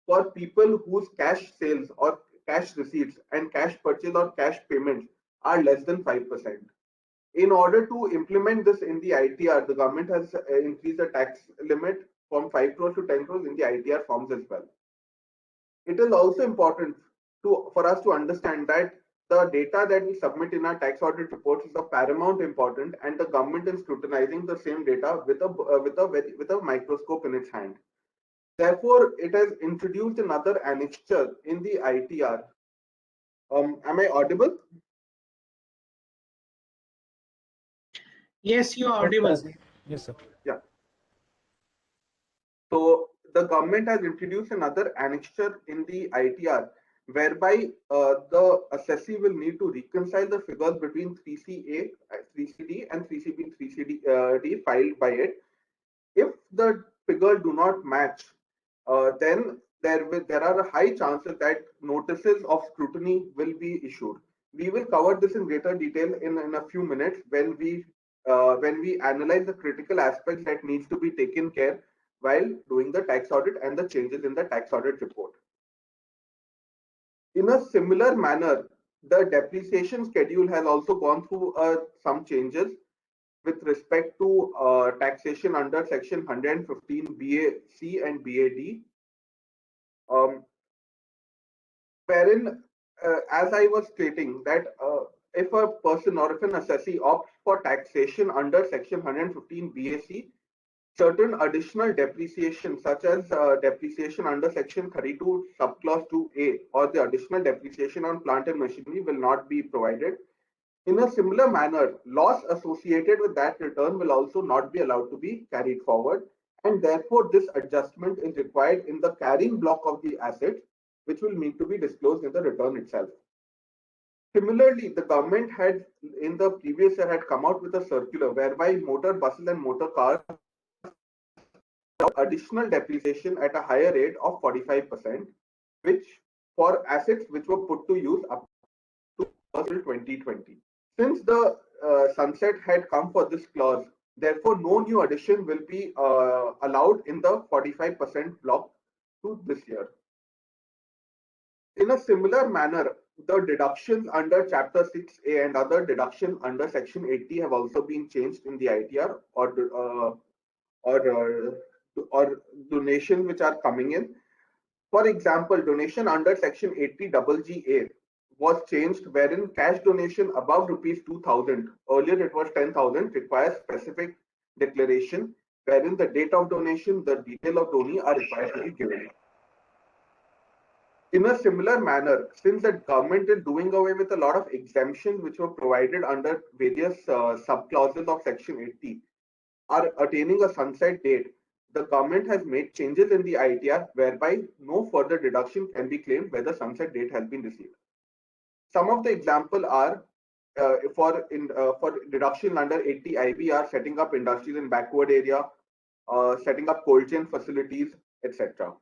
for people whose cash sales or cash receipts and cash purchase or cash payments are less than 5%. In order to implement this in the ITR, the government has increased the tax limit from 5 crores to 10 crores in the ITR forms as well. It is also important for us to understand that the data that we submit in our tax audit reports is of paramount important, and the government is scrutinizing the same data with a microscope in its hand. Therefore, it has introduced another annexure in the ITR. Am I audible? Yes, you are audible. Yes, sir. Yeah. So the government has introduced another annexure in the ITR, whereby the assessee will need to reconcile the figures between 3CA, 3CD, and 3CB, 3CD filed by it. If the figures do not match, then there are high chances that notices of scrutiny will be issued. We will cover this in greater detail in a few minutes when we analyze the critical aspects that needs to be taken care while doing the tax audit and the changes in the tax audit report. In a similar manner, the depreciation schedule has also gone through some changes with respect to taxation under section 115 BA-C and BA-D, wherein, as I was stating, that if a person or if an assessee opts for taxation under section 115 BA-C, certain additional depreciation, such as depreciation under section 32 subclause 2A or the additional depreciation on plant and machinery will not be provided. In a similar manner, loss associated with that return will also not be allowed to be carried forward, and therefore this adjustment is required in the carrying block of the asset, which will need to be disclosed in the return itself. Similarly, the government had in the previous year had come out with a circular whereby motor buses and motor cars additional depreciation at a higher rate of 45%, which for assets which were put to use up to 2020. Since the sunset had come for this clause, therefore no new addition will be allowed in the 45% block to this year. In a similar manner, the deductions under Chapter 6A and other deductions under Section 80 have also been changed in the ITR or donations which are coming in. For example, donation under Section 80 GGA was changed, wherein cash donation above rupees 2,000, earlier it was 10,000, requires specific declaration, wherein the date of donation, the detail of donee are required to be given. In a similar manner, since the government is doing away with a lot of exemptions which were provided under various subclauses of Section 80, are attaining a sunset date, the government has made changes in the ITR whereby no further deduction can be claimed where the sunset date has been received. Some of the examples are for deduction under 80 IBR, setting up industries in backward area, setting up cold chain facilities, etc.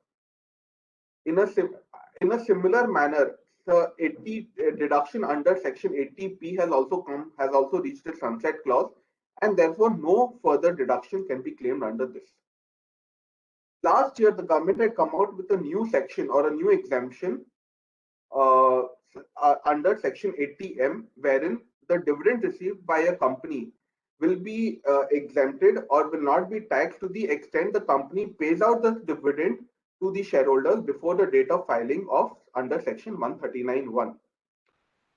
In a similar manner, the 80 deduction under Section 80P has also reached its sunset clause, and therefore no further deduction can be claimed under this. Last year, the government had come out with a new section or a new exemption under Section 80M, wherein the dividend received by a company will be exempted or will not be taxed to the extent the company pays out the dividend to the shareholders before the date of filing of under Section 139(1).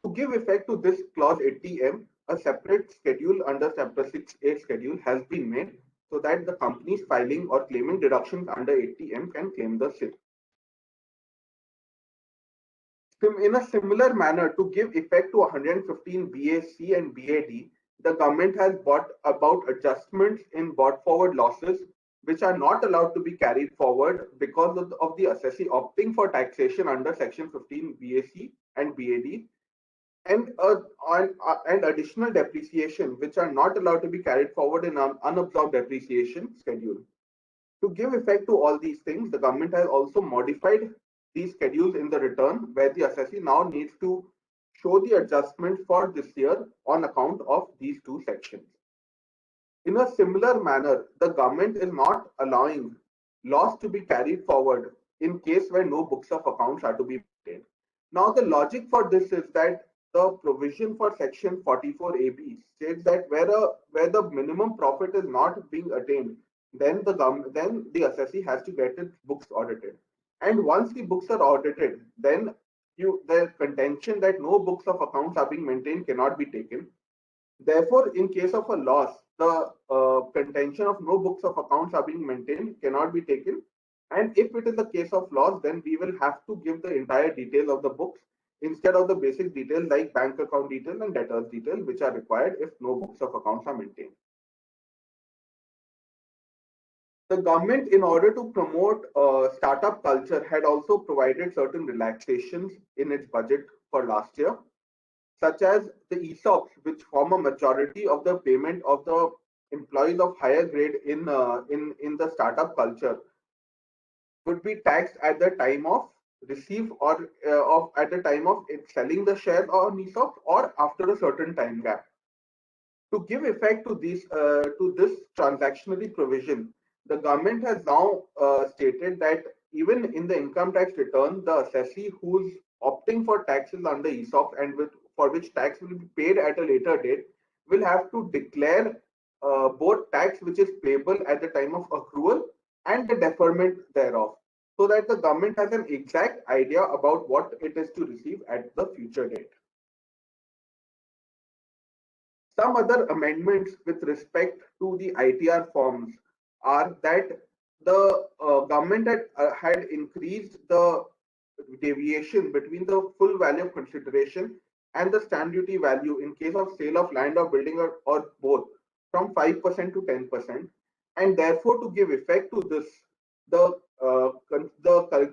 To give effect to this clause 80M, a separate schedule under Chapter 6A schedule has been made so that the companies filing or claiming deductions under 80M can claim the same. In a similar manner, to give effect to 115 BAC and BAD, the government has brought about adjustments in brought forward losses which are not allowed to be carried forward because of the assessee opting for taxation under Section 15 BAC and BAD, and additional depreciation which are not allowed to be carried forward in an unabsorbed depreciation schedule. To give effect to all these things, the government has also modified these schedules in the return, where the assessee now needs to show the adjustment for this year on account of these two sections. In a similar manner, the government is not allowing loss to be carried forward in case where no books of accounts are to be maintained. Now, the logic for this is that the provision for Section 44AB states that where the minimum profit is not being attained, then the assessee has to get its books audited. And once the books are audited, then the contention that no books of accounts are being maintained cannot be taken. Therefore, in case of a loss, the contention of no books of accounts are being maintained cannot be taken. And if it is a case of loss, then we will have to give the entire detail of the books instead of the basic details like bank account detail and debtors detail, which are required if no books of accounts are maintained. The government, in order to promote startup culture, had also provided certain relaxations in its budget for last year, such as the ESOPs, which form a majority of the payment of the employees of higher grade in the startup culture, would be taxed at the time of receive or at the time of selling the share on ESOP or after a certain time gap. To give effect to this transactionary provision, the government has now stated that even in the income tax return, the assessee who's opting for taxes under ESOP and for which tax will be paid at a later date will have to declare both tax which is payable at the time of accrual and the deferment thereof, so that the government has an exact idea about what it is to receive at the future date. Some other amendments with respect to the ITR forms are that the government had increased the deviation between the full value of consideration and the stamp duty value in case of sale of land or building or both from 5% to 10%, and therefore to give effect to this, the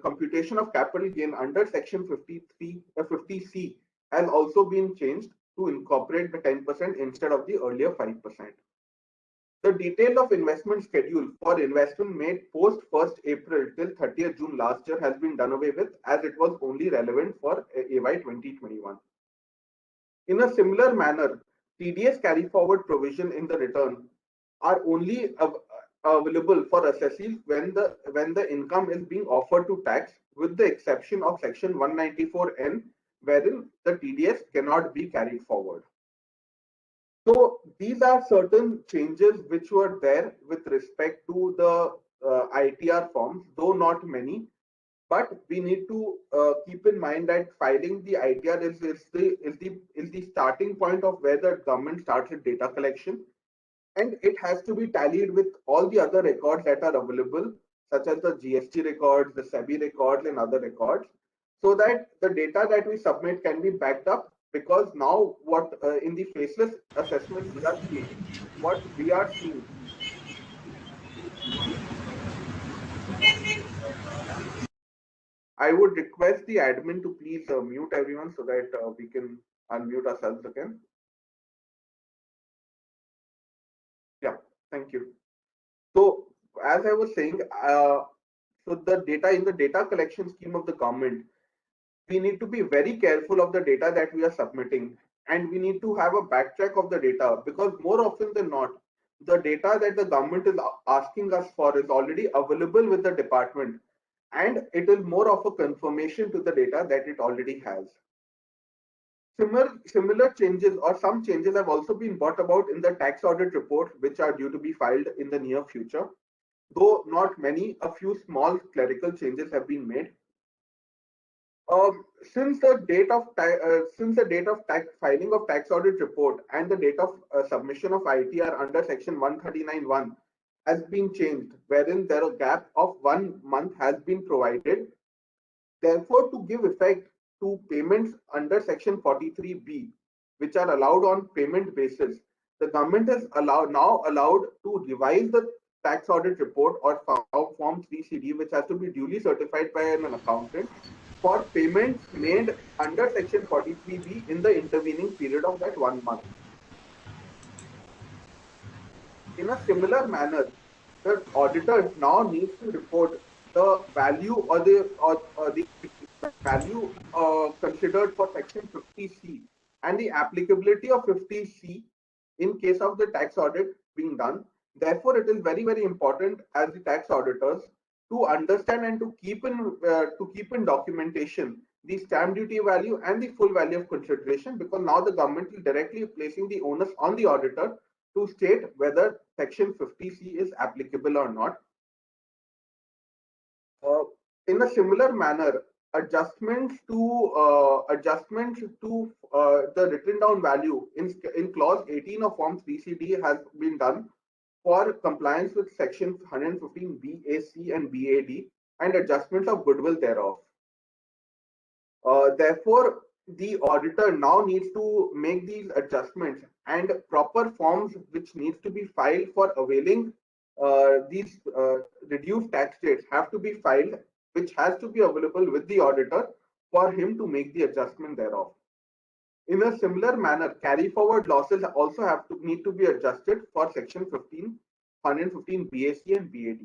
computation of capital gain under Section 50C has also been changed to incorporate the 10% instead of the earlier 5%. The detail of investment schedule for investment made post 1st April till 30th June last year has been done away with, as it was only relevant for AY 2021. In a similar manner, TDS carry forward provision in the return are only available for assessees when the income is being offered to tax, with the exception of Section 194N, wherein the TDS cannot be carried forward. So these are certain changes which were there with respect to the ITR forms, though not many. But we need to keep in mind that filing the ITR is the starting point of where the government starts its data collection, and it has to be tallied with all the other records that are available, such as the GST records, the SEBI records, and other records, so that the data that we submit can be backed up. Because now, what in the faceless assessment we are seeing, what we are seeing I would request the admin to please mute everyone so that we can unmute ourselves again. Yeah, thank you. So as I was saying, so the data in the data collection scheme of the government, we need to be very careful of the data that we are submitting, and we need to have a backtrack of the data, because more often than not, the data that the government is asking us for is already available with the department, and it is more of a confirmation to the data that it already has. Similar changes or some changes have also been brought about in the tax audit report, which are due to be filed in the near future. Though not many, a few small clerical changes have been made. Since the date of tax filing of tax audit report and the date of submission of ITR under section 139(1) has been changed, wherein there a gap of 1 month has been provided. Therefore, to give effect to payments under section 43B, which are allowed on payment basis, the government is now allowed to revise the tax audit report or form 3CD, which has to be duly certified by an accountant, for payments made under section 43B in the intervening period of that 1 month. In a similar manner, the auditor now needs to report the value or the value considered for section 50C and the applicability of 50C in case of the tax audit being done. Therefore, it is very, very important as the tax auditors to understand and to keep in documentation the stamp duty value and the full value of consideration, because now the government is directly placing the onus on the auditor to state whether section 50C is applicable or not. In a similar manner, adjustments to the written down value in clause 18 of form 3CD has been done for compliance with section 115 BAC and BAD and adjustments of goodwill thereof. Therefore, the auditor now needs to make these adjustments, and proper forms which needs to be filed for availing these reduced tax rates have to be filed, which has to be available with the auditor for him to make the adjustment thereof. In a similar manner, carry forward losses also need to be adjusted for section 115 BAC and BAD.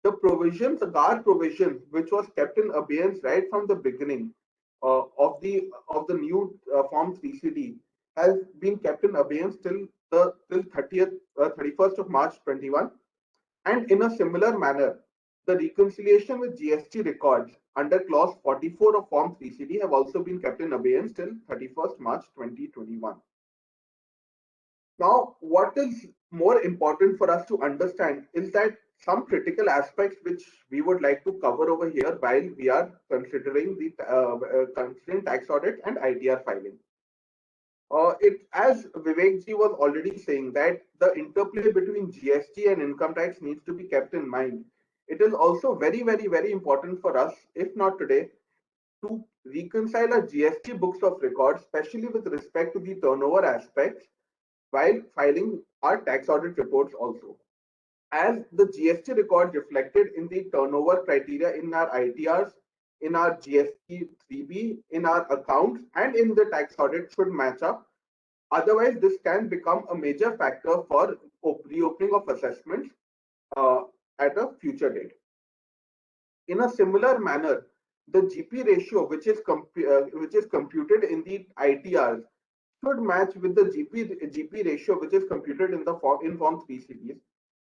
The provisions, the GAR provision, which was kept in abeyance right from the beginning of the new form 3CD, has been kept in abeyance till 31st of March 21. And in a similar manner, the reconciliation with GST records under clause 44 of form 3CD have also been kept in abeyance till 31st March 2021. Now, what is more important for us to understand is that some critical aspects which we would like to cover over here while we are considering considering tax audit and ITR filing. As Vivek ji was already saying, that the interplay between GST and income tax needs to be kept in mind. It is also very, very, very important for us, if not today, to reconcile our GST books of records, especially with respect to the turnover aspects, while filing our tax audit reports also. As the GST record reflected in the turnover criteria in our ITRs, in our GST 3B, in our accounts, and in the tax audit should match up. Otherwise, this can become a major factor for reopening of assessments at a future date. In a similar manner, the GP ratio, which is computed in the ITRs, should match with the GP ratio, which is computed in form 3CDs.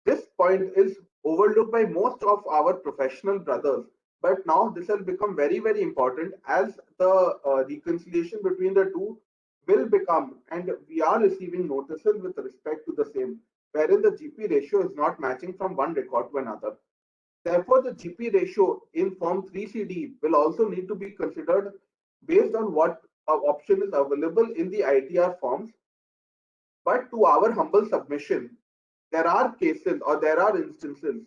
This point is overlooked by most of our professional brothers, but now this has become very, very important, as the reconciliation between the two will become, and we are receiving notices with respect to the same, wherein the GP ratio is not matching from one record to another. Therefore, the GP ratio in form 3CD will also need to be considered based on what option is available in the ITR forms. But to our humble submission, there are cases or there are instances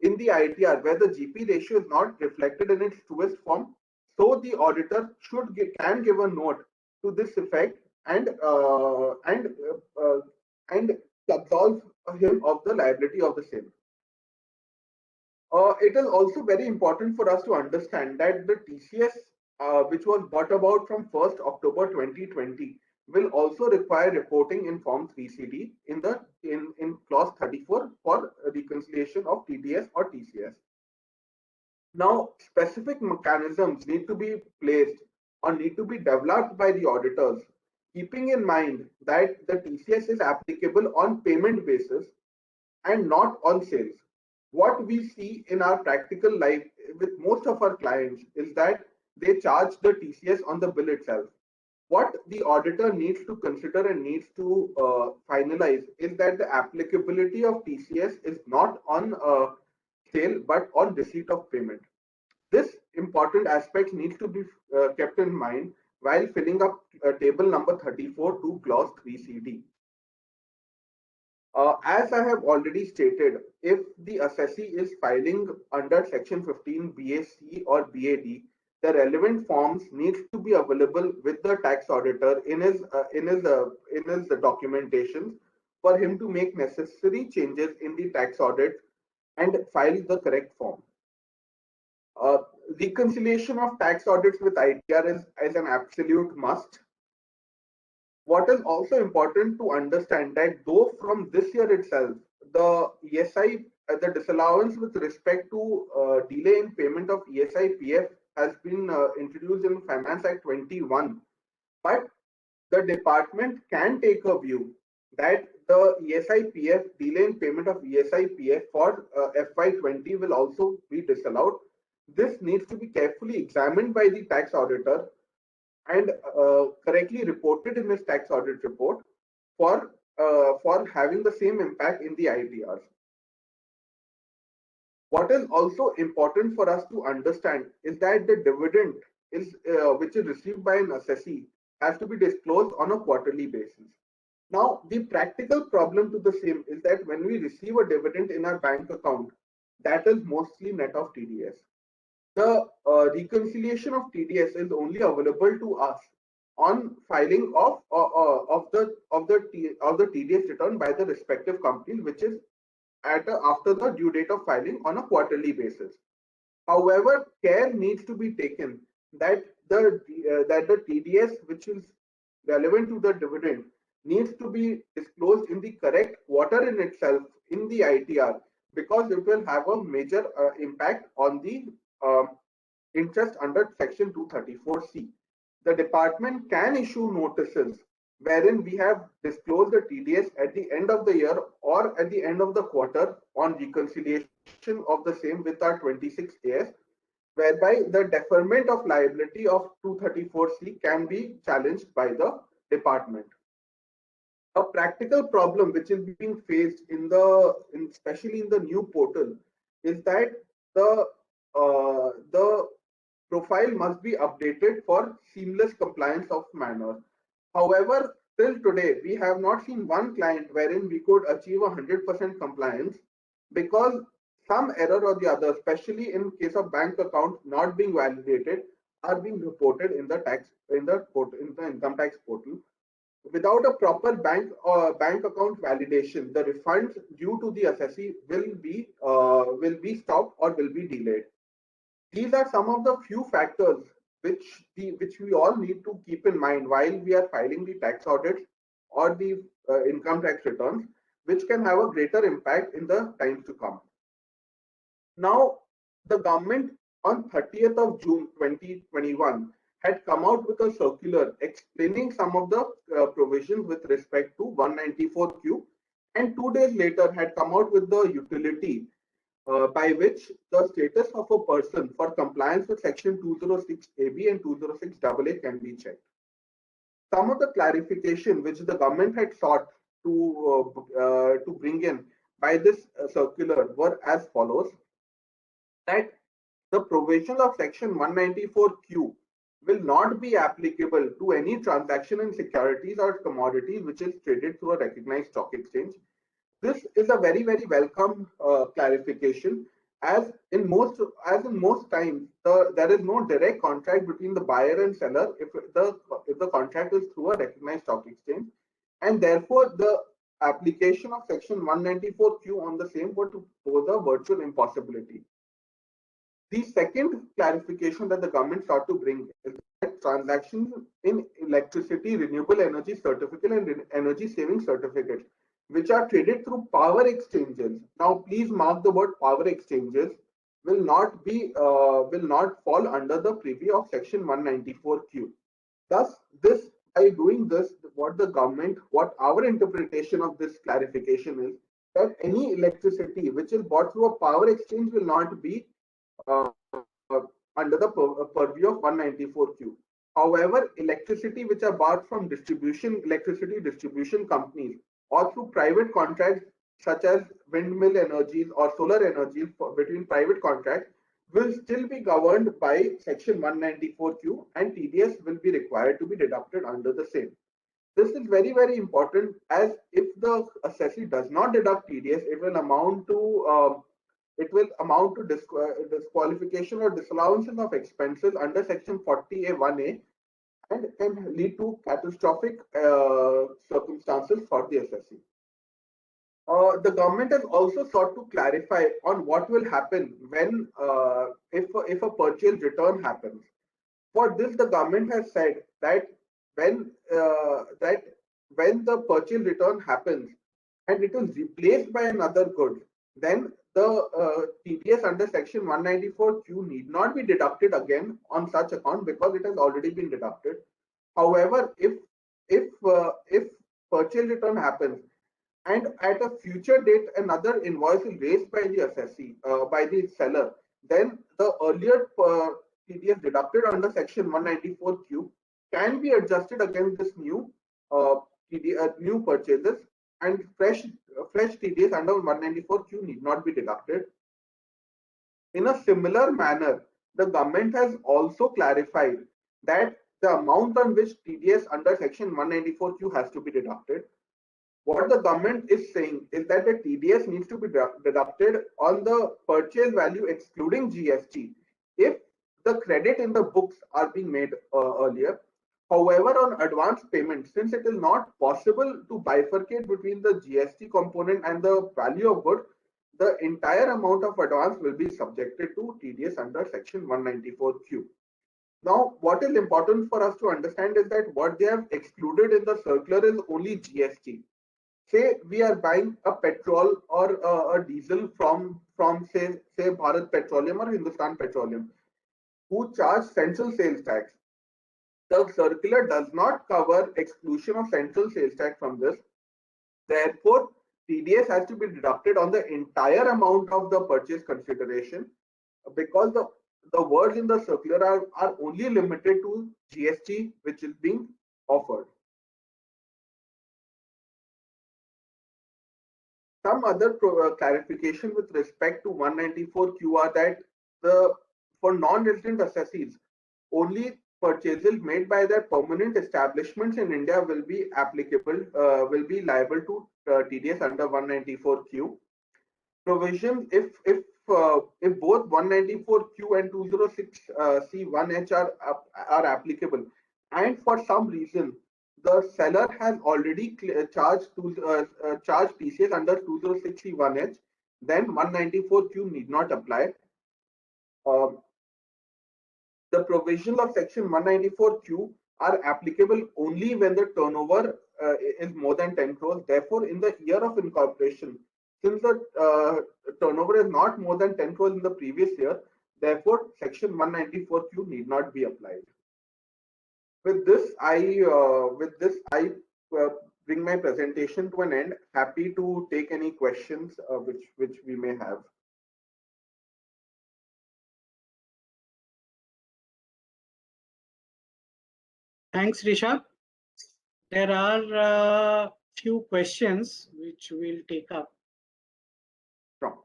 in the ITR where the GP ratio is not reflected in its truest form. So the auditor can give a note to this effect and absolve him of the liability of the same. It is also very important for us to understand that the TCS, which was brought about from 1st October 2020, will also require reporting in Form 3CD in clause 34 for reconciliation of TDS or TCS. Now, specific mechanisms need to be placed or need to be developed by the auditors, keeping in mind that the TCS is applicable on payment basis and not on sales. What we see in our practical life with most of our clients is that they charge the TCS on the bill itself. What the auditor needs to consider and needs to finalize is that the applicability of TCS is not on sale but on receipt of payment. This important aspect needs to be kept in mind while filling up table number 34 to clause 3CD. As I have already stated, if the assessee is filing under section 15 BAC or BAD, the relevant forms need to be available with the tax auditor in his documentation for him to make necessary changes in the tax audit and file the correct form. Reconciliation of tax audits with ITR is an absolute must. What is also important to understand that though from this year itself, the ESI, the disallowance with respect to delay in payment of ESI PF has been introduced in Finance Act 21, but the department can take a view that the ESI PF delay in payment of ESI PF for FY20 will also be disallowed. This needs to be carefully examined by the tax auditor and correctly reported in his tax audit report for having the same impact in the ITRs. What is also important for us to understand is that the dividend is which is received by an assessee has to be disclosed on a quarterly basis. Now, the practical problem to the same is that when we receive a dividend in our bank account, that is mostly net of TDS. The reconciliation of TDS is only available to us on filing of the TDS return by the respective companies, which is after the due date of filing on a quarterly basis. However, care needs to be taken that the TDS which is relevant to the dividend needs to be disclosed in the correct quarter in itself in the ITR, because it will have a major impact on the interest under section 234C. The department can issue notices wherein we have disclosed the TDS at the end of the year or at the end of the quarter on reconciliation of the same with our 26AS, whereby the deferment of liability of 234C can be challenged by the department. A practical problem which is being faced especially in the new portal is that the profile must be updated for seamless compliance of manner. However, till today, we have not seen one client wherein we could achieve 100% compliance, because some error or the other, especially in case of bank account not being validated, are being reported in the income tax portal. Without a proper bank account validation, the refunds due to the assessee will be stopped or will be delayed. These are some of the few factors which we all need to keep in mind while we are filing the tax audits or the income tax returns, which can have a greater impact in the times to come. Now, the government on 30th of June 2021 had come out with a circular explaining some of the provisions with respect to 194Q, and 2 days later had come out with the utility by which the status of a person for compliance with section 206AB and 206AA can be checked. Some of the clarification which the government had sought to bring in by this circular were as follows: that the provisions of section 194Q will not be applicable to any transaction in securities or commodities which is traded through a recognized stock exchange. This is a very, very welcome clarification, as in most times there is no direct contract between the buyer and seller if the contract is through a recognized stock exchange, and therefore the application of section 194Q on the same would pose a virtual impossibility. The second clarification that the government sought to bring is that transactions in electricity, renewable energy certificate, and energy saving certificates, which are traded through power exchanges. Now, please mark the word power exchanges. Will not fall under the preview of Section 194Q. Thus, by doing this, what our interpretation of this clarification is that any electricity which is bought through a power exchange will not be uh, under the purview of 194Q. However, electricity which are bought from electricity distribution companies or through private contracts such as windmill energies or solar energies between private contracts will still be governed by Section 194Q, and TDS will be required to be deducted under the same. This is very, very important, as if the assessee does not deduct TDS, it will amount to disqualification or disallowances of expenses under Section 40A1A and can lead to catastrophic circumstances for the assessee. The government has also sought to clarify on what will happen when if a purchase return happens. For this, the government has said that when the purchase return happens and it is replaced by another good, then the TDS under Section 194Q need not be deducted again on such account because it has already been deducted. However, if purchase return happens and at a future date another invoice is raised by the assessee by the seller, then the earlier TDS deducted under Section 194Q can be adjusted against this new new purchases, and fresh TDS under 194Q need not be deducted. In a similar manner, the government has also clarified that the amount on which TDS under Section 194Q has to be deducted. What the government is saying is that the TDS needs to be deducted on the purchase value excluding GST if the credit in the books are being made earlier. However, on advance payment, since it is not possible to bifurcate between the GST component and the value of good, the entire amount of advance will be subjected to TDS under Section 194Q. Now, what is important for us to understand is that what they have excluded in the circular is only GST. Say we are buying a petrol or a diesel from say Bharat Petroleum or Hindustan Petroleum, who charge central sales tax. The circular does not cover exclusion of central sales tax from this. Therefore, TDS has to be deducted on the entire amount of the purchase consideration, because the words in the circular are only limited to GST which is being offered. Some other clarification with respect to 194Q are that for non-resident assessees, only purchases made by their permanent establishments in India will be liable to TDS under 194Q. Provisions if both 194Q and 206C1H are applicable, and for some reason the seller has already charged TCS under 206C1H, then 194Q need not apply. The provisions of Section 194Q are applicable only when the turnover is more than 10 crores. Therefore, in the year of incorporation, since the turnover is not more than 10 crores in the previous year, therefore Section 194Q need not be applied. With this, I bring my presentation to an end. Happy to take any questions which we may have. Thanks, Rishabh. There are a few questions which we'll take up. Sure.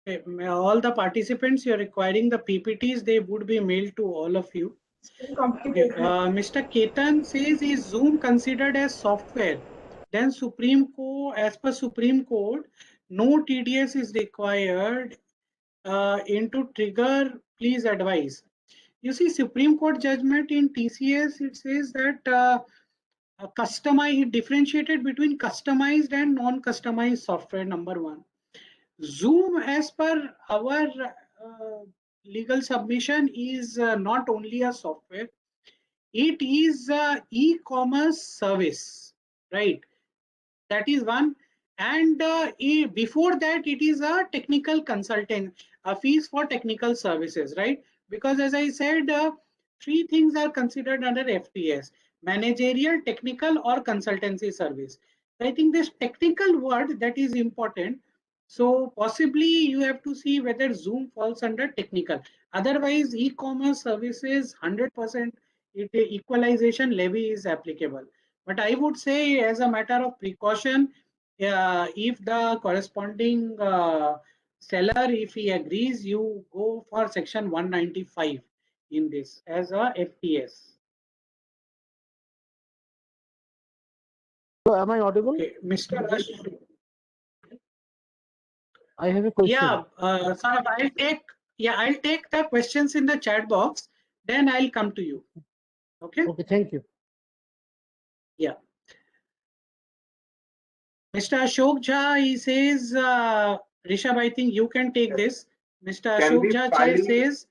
Okay, all the participants, you're requiring the PPTs, they would be mailed to all of you. Okay, Mr. Ketan says, is Zoom considered as software? Then as per Supreme Court, no TDS is required into trigger, please advise. You see, Supreme Court judgment in TCS, it says that customized, differentiated between customized and non-customized software, number one. Zoom, as per our legal submission, is not only a software, it is a e-commerce service, right? That is one. And before that, it is a technical consultant, a fees for technical services, right? Because as I said, three things are considered under FTS: managerial, technical, or consultancy service. I think this technical word that is important. So possibly you have to see whether Zoom falls under technical. Otherwise, e-commerce services 100% equalization levy is applicable. But I would say, as a matter of precaution, if the corresponding seller, if he agrees, you go for section 195 in this as a FTS. So am I audible? Okay, Mr. Rush. I have a question. Yeah, Saurabh, I'll take the questions in the chat box, then I'll come to you. Okay. Okay, thank you. Yeah. Mr. Ashok Jha, he says, Rishabh, I think you can take this. Mr. Ashok Jha says,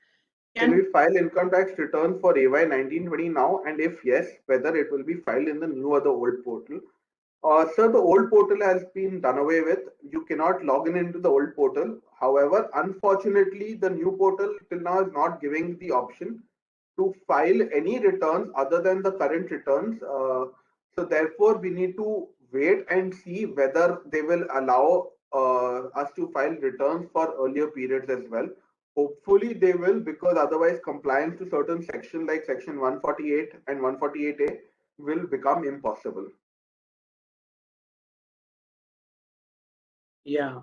can we file income tax return for AY 1920 now? And if yes, whether it will be filed in the new or the old portal? Sir, the old portal has been done away with. You cannot log in into the old portal. However, unfortunately, the new portal till now is not giving the option to file any returns other than the current returns. So therefore, we need to wait and see whether they will allow us to file returns for earlier periods as well. Hopefully they will, because otherwise compliance to certain section like section 148 and 148A will become impossible. Yeah.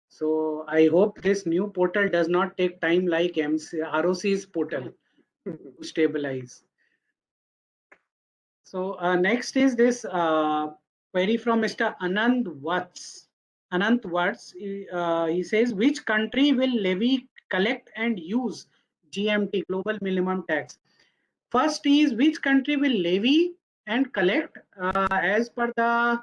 So I hope this new portal does not take time like ROC's portal to stabilize. So next is this query from Mr. Anand Watts. Anant Watts, he says, which country will levy, collect and use GMT, global minimum tax? First is, which country will levy and collect? As per the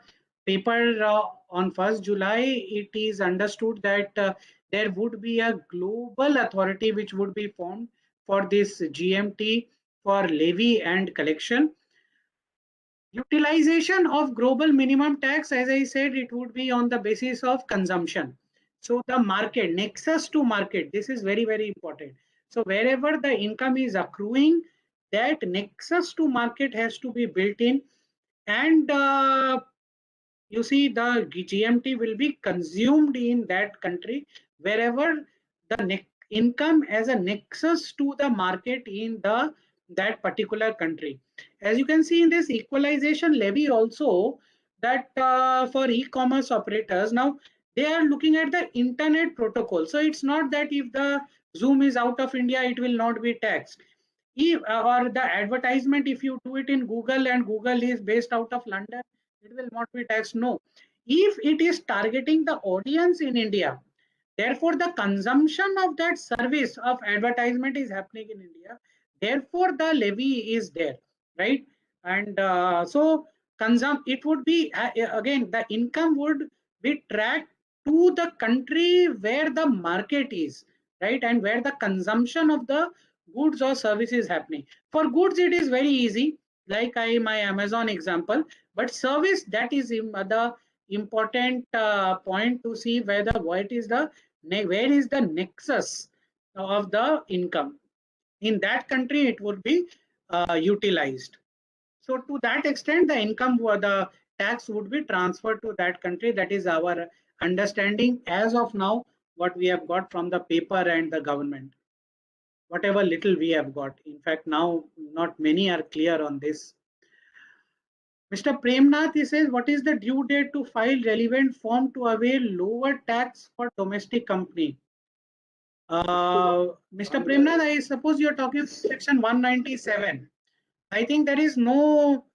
paper on 1st July, it is understood that there would be a global authority which would be formed for this GMT for levy and collection. Utilization of global minimum tax, as I said, it would be on the basis of consumption. So the market, nexus to market, this is very, very important. So wherever the income is accruing, that nexus to market has to be built in. And you see, the GMT will be consumed in that country, wherever the income as a nexus to the market in that particular country. As you can see in this equalization levy also, that for e-commerce operators, now they are looking at the internet protocol. So it's not that if the Zoom is out of India, it will not be taxed. If, or the advertisement, if you do it in Google and Google is based out of London, it will not be taxed. No. If it is targeting the audience in India, therefore the consumption of that service of advertisement is happening in India, therefore the levy is there, right? And so it would be again, the income would be tracked to the country where the market is, right? And where the consumption of the goods or services happening. For goods, it is very easy, like my Amazon example, but service, that is the important point to see whether where is the nexus of the income. In that country, it would be utilized. So to that extent, the income or the tax would be transferred to that country. That is our understanding as of now, what we have got from the paper and the government. Whatever little we have got. In fact, now not many are clear on this. Mr. Premnath, he says, what is the due date to file relevant form to avail lower tax for domestic company? Mr. Premnath, I suppose you're talking section 197. I think there is no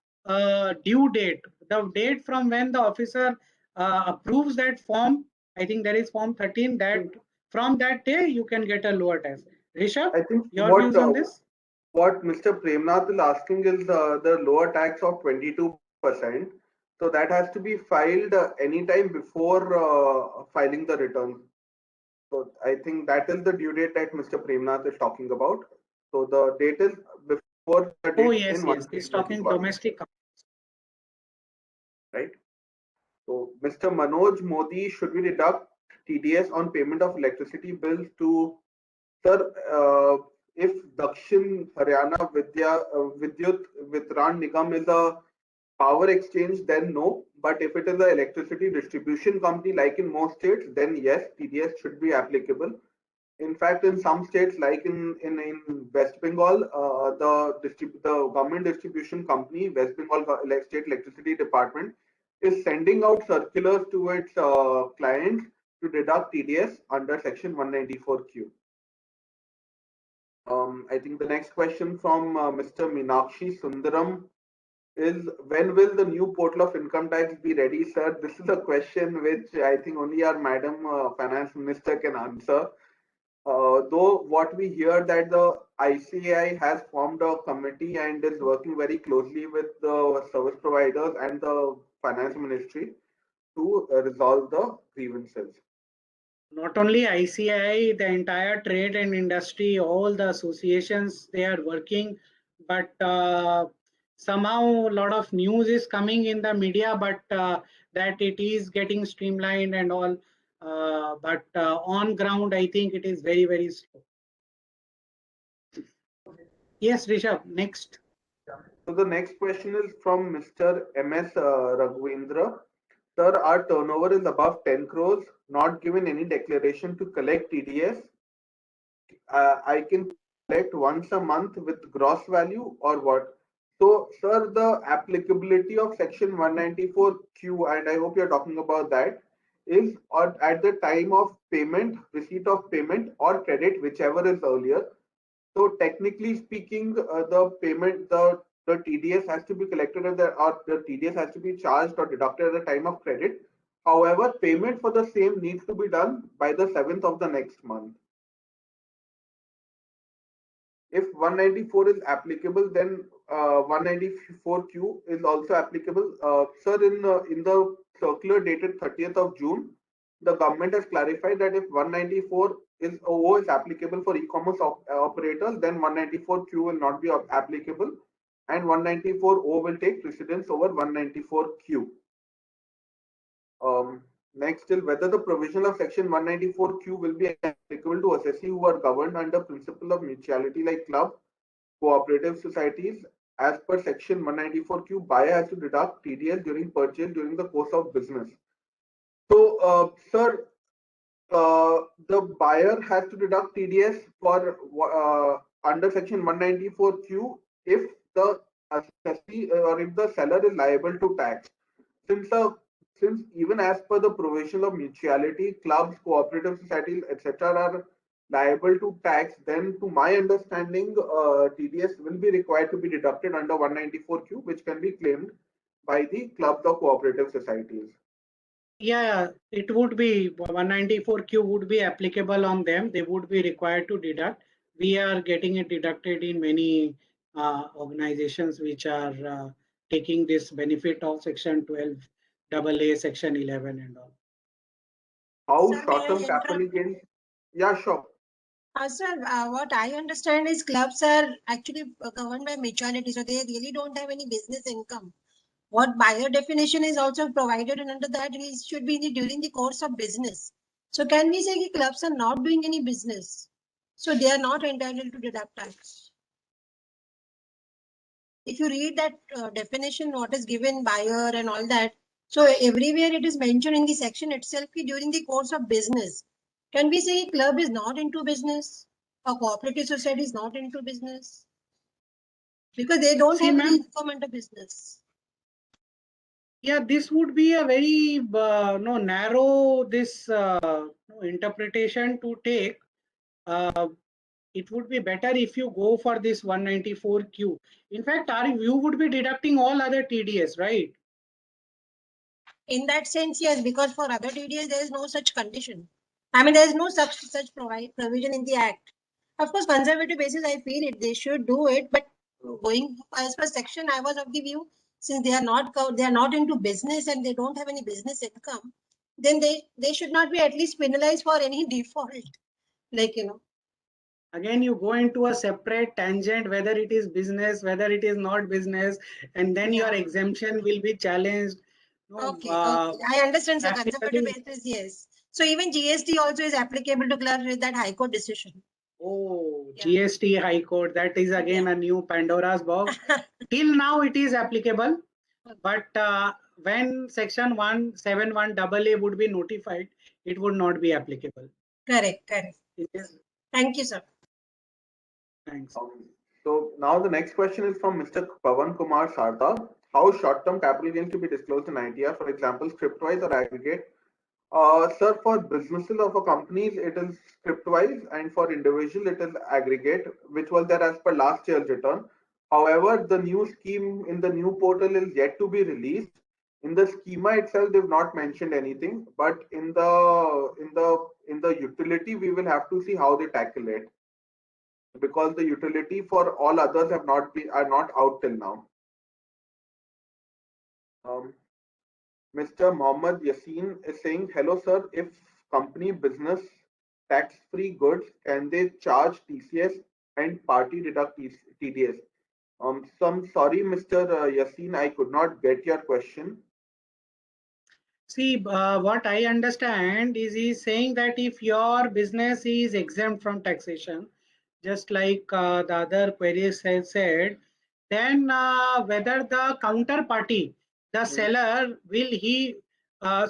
due date. The date from when the officer approves that form, I think there is form 13, that from that day you can get a lower tax. Rishabh, I think your views on this? what Mr. Premnath is asking is the lower tax of 22%. So that has to be filed anytime before filing the return. So I think that is the due date that Mr. Premnath is talking about. So the date is before the Oh, date yes, in yes. He's talking 1/2021, domestic. right? So Mr. Manoj Modi, should we deduct TDS on payment of electricity bills to, sir, if Dakshin Haryana Vidyut Vitran Nigam is a power exchange, then no. But if it is an electricity distribution company, like in most states, then yes, TDS should be applicable. In fact, in some states, like in West Bengal, the government distribution company, West Bengal State Electricity Department, is sending out circulars to its clients to deduct TDS under Section 194Q. I think the next question from Mr. Meenakshi Sundaram is, when will the new portal of income tax be ready, sir? This is a question which I think only our Madam Finance Minister can answer. Though what we hear that the ICAI has formed a committee and is working very closely with the service providers and the finance ministry to resolve the grievances. Not only ICAI, the entire trade and industry, all the associations, they are working, but somehow a lot of news is coming in the media, but that it is getting streamlined and all. But on ground, I think it is very, very slow. Yes, Rishabh, next. So the next question is from Mr. MS Raghuvendra. Sir, our turnover is above 10 crores, not given any declaration to collect TDS. I can collect once a month with gross value or what? So, sir, the applicability of Section 194Q, and I hope you're talking about that, is at the time of payment, receipt of payment, or credit, whichever is earlier. So, technically speaking, the payment, the TDS has to be collected at or the TDS has to be charged or deducted at the time of credit. However, payment for the same needs to be done by the 7th of the next month. If 194 is applicable, then 194Q is also applicable. Sir, in the circular dated 30th of June, the government has clarified that if 194 is O is applicable for e-commerce operators, then 194Q will not be applicable, and 194O will take precedence over 194Q. Next is whether the provision of Section 194Q will be applicable to assessee who are governed under principle of mutuality like club, cooperative societies. As per Section 194Q, buyer has to deduct TDS during purchase during the course of business. So, sir, the buyer has to deduct TDS for under Section 194Q if the assessee or if the seller is liable to tax. Since even as per the provision of mutuality, clubs, cooperative societies, etc., are liable to tax, then to my understanding, TDS will be required to be deducted under 194Q, which can be claimed by the clubs or cooperative societies. Yeah, it would be 194Q would be applicable on them. They would be required to deduct. We are getting it deducted in many organizations which are taking this benefit of Section 12 AA, Section 11 and all. How Sir, short-term capital gains? Yeah, sure. Sir, what I understand is clubs are actually governed by mutuality, so they really don't have any business income. What buyer definition is also provided, and under that it should be during the course of business. So can we say that clubs are not doing any business, so they are not entitled to deduct tax? If you read that definition, what is given buyer and all that, so everywhere it is mentioned in the section itself during the course of business. Can we say club is not into business? A cooperative society is not into business? Because they don't have any income under business. Yeah, this would be a very narrow this interpretation to take. It would be better if you go for this 194Q. In fact, you would be deducting all other TDS, right? In that sense, yes, because for other TDS, there is no such condition. I mean, there is no such provision in the Act. Of course, conservative basis, I feel it, they should do it, but going as per section, I was of the view, since they are not into business and they don't have any business income, then they should not be at least penalized for any default. Like, Again, you go into a separate tangent, whether it is business, whether it is not business, and then your Yeah. exemption will be challenged. No, Okay, I understand, sir. Conservative practically, basis, yes. So even GST also is applicable to clerk with that High Court decision. oh, Yeah. GST High Court, that is again a new Pandora's box. Till now, it is applicable, but when Section 171AA would be notified, it would not be applicable. Correct, correct. It is. Thank you, sir. Thanks. So now the next question is from Mr. Pavan Kumar Sarda. How short-term capital gains to be disclosed in ITR, for example, script-wise or aggregate? Sir, for businesses of a companies, it is script-wise, and for individual, it is aggregate, which was there as per last year's return. However, the new scheme in the new portal is yet to be released. In the schema itself, they've not mentioned anything, but in the utility, we will have to see how they tackle it, because the utility for all others are not out till now. Mr. Mohammad Yassin is saying, hello sir, if company business tax-free goods, can they charge TCS and party deduct TDS? Sorry, Mr. Yassin, I could not get your question. See, what I understand is he's saying that if your business is exempt from taxation, just like the other queries have said, then whether the counterparty, the seller, will he,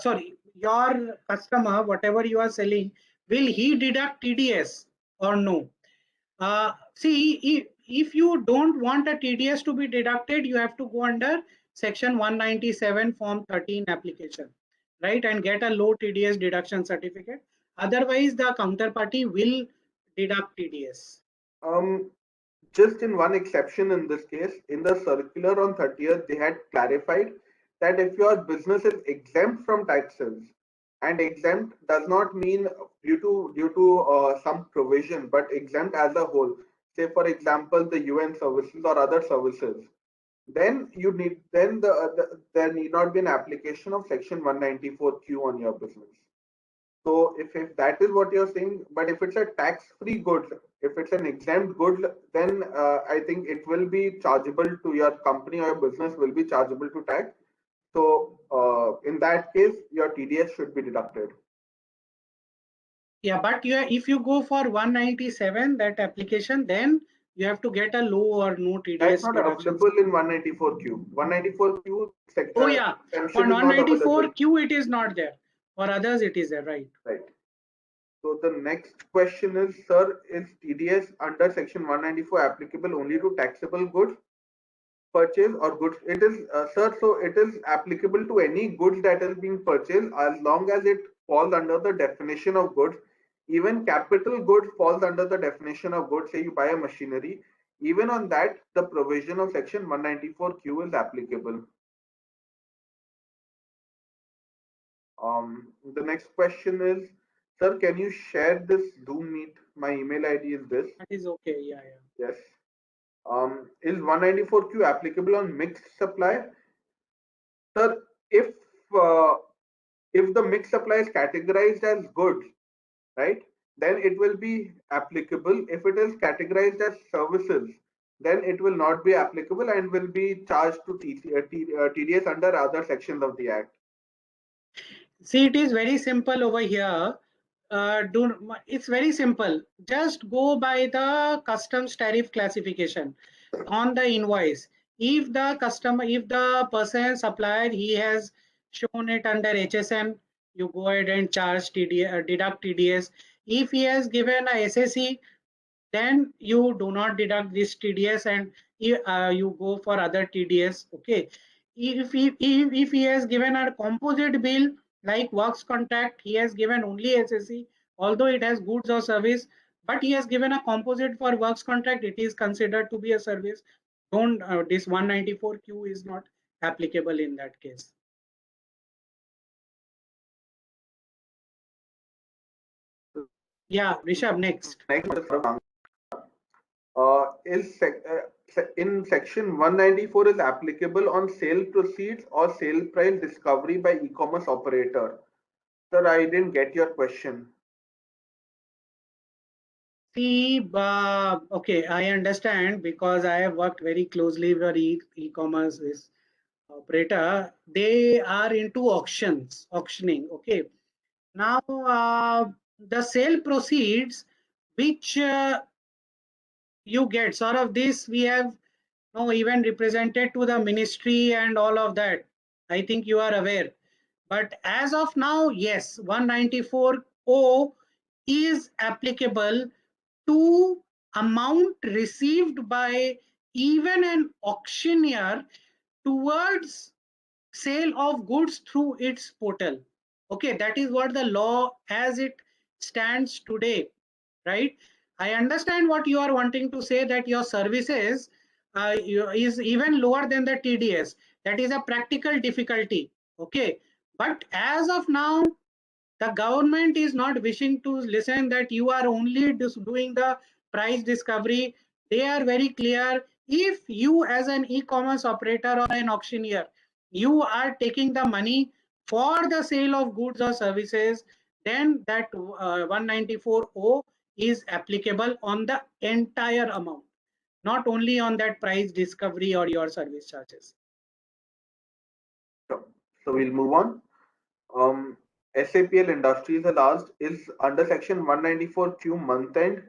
sorry, your customer, whatever you are selling, will he deduct TDS or no? See, if you don't want a TDS to be deducted, you have to go under Section 197 Form 13 application, right, and get a low TDS deduction certificate. Otherwise, the counterparty will deduct TDS. Just in one exception in this case, in the circular on 30th, they had clarified that if your business is exempt from taxes, and exempt does not mean due to some provision, but exempt as a whole. Say, for example, the UN services or other services, then there need not be an application of Section 194Q on your business. So if that is what you're saying, but if it's a tax-free good, if it's an exempt good, then I think it will be chargeable to your company, or your business will be chargeable to tax. So in that case, your TDS should be deducted. Yeah, but if you go for 197, that application, then you have to get a low or no TDS. That's not available in 194Q. 194Q sector. Oh yeah, for 194Q it is not there. For others it is there, right? Right. So the next question is, sir, is TDS under Section 194 applicable only to taxable goods purchase or goods? It is, sir, so it is applicable to any goods that is being purchased as long as it falls under the definition of goods. Even capital goods falls under the definition of goods. Say you buy a machinery, even on that, the provision of Section 194Q is applicable. The next question is, sir, can you share this Zoom meet? My email ID is this. That is okay. Yeah. Yes. Is 194Q applicable on mixed supply? Sir, if the mixed supply is categorized as goods, right, then it will be applicable. If it is categorized as services, then it will not be applicable and will be charged to TDS under other sections of the Act. See, it is very simple over here. It's very simple. Just go by the customs tariff classification on the invoice. If the person supplier, he has shown it under HSN, you go ahead and charge TDS, deduct TDS. If he has given a SSE, then you do not deduct this TDS and you go for other TDS. Okay. If he has given a composite bill like works contract, he has given only SSE, although it has goods or service, but he has given a composite for works contract, it is considered to be a service. Don't this 194Q is not applicable in that case. Yeah, Rishabh, next. In section 194 is applicable on sale proceeds or sale price discovery by e-commerce operator. Sir, I didn't get your question. See, okay, I understand because I have worked very closely with e-commerce operator. They are into auctioning. Okay. Now, the sale proceeds which you get, sort of this we have even represented to the ministry and all of that. I think you are aware. But as of now, yes, 194O is applicable to amount received by even an auctioneer towards sale of goods through its portal. Okay, that is what the law as it stands today, right? I understand what you are wanting to say, that your services is even lower than the TDS. That is a practical difficulty. Okay, but as of now, the government is not wishing to listen that you are only doing the price discovery. They are very clear. If you as an e-commerce operator or an auctioneer, you are taking the money for the sale of goods or services, then that 194O is applicable on the entire amount, not only on that price discovery or your service charges. So we'll move on. SAPL Industries, the last, is under section 194Q month end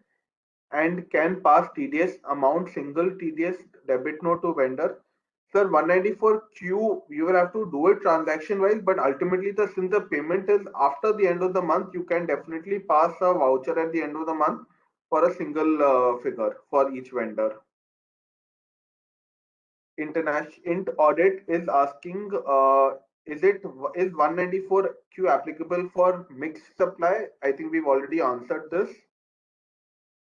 and can pass TDS amount single TDS debit note to vendor. Sir, 194Q, you will have to do it transaction wise, but ultimately since the payment is after the end of the month, you can definitely pass a voucher at the end of the month for a single figure for each vendor. Int audit is asking, is 194Q applicable for mixed supply? I think we've already answered this.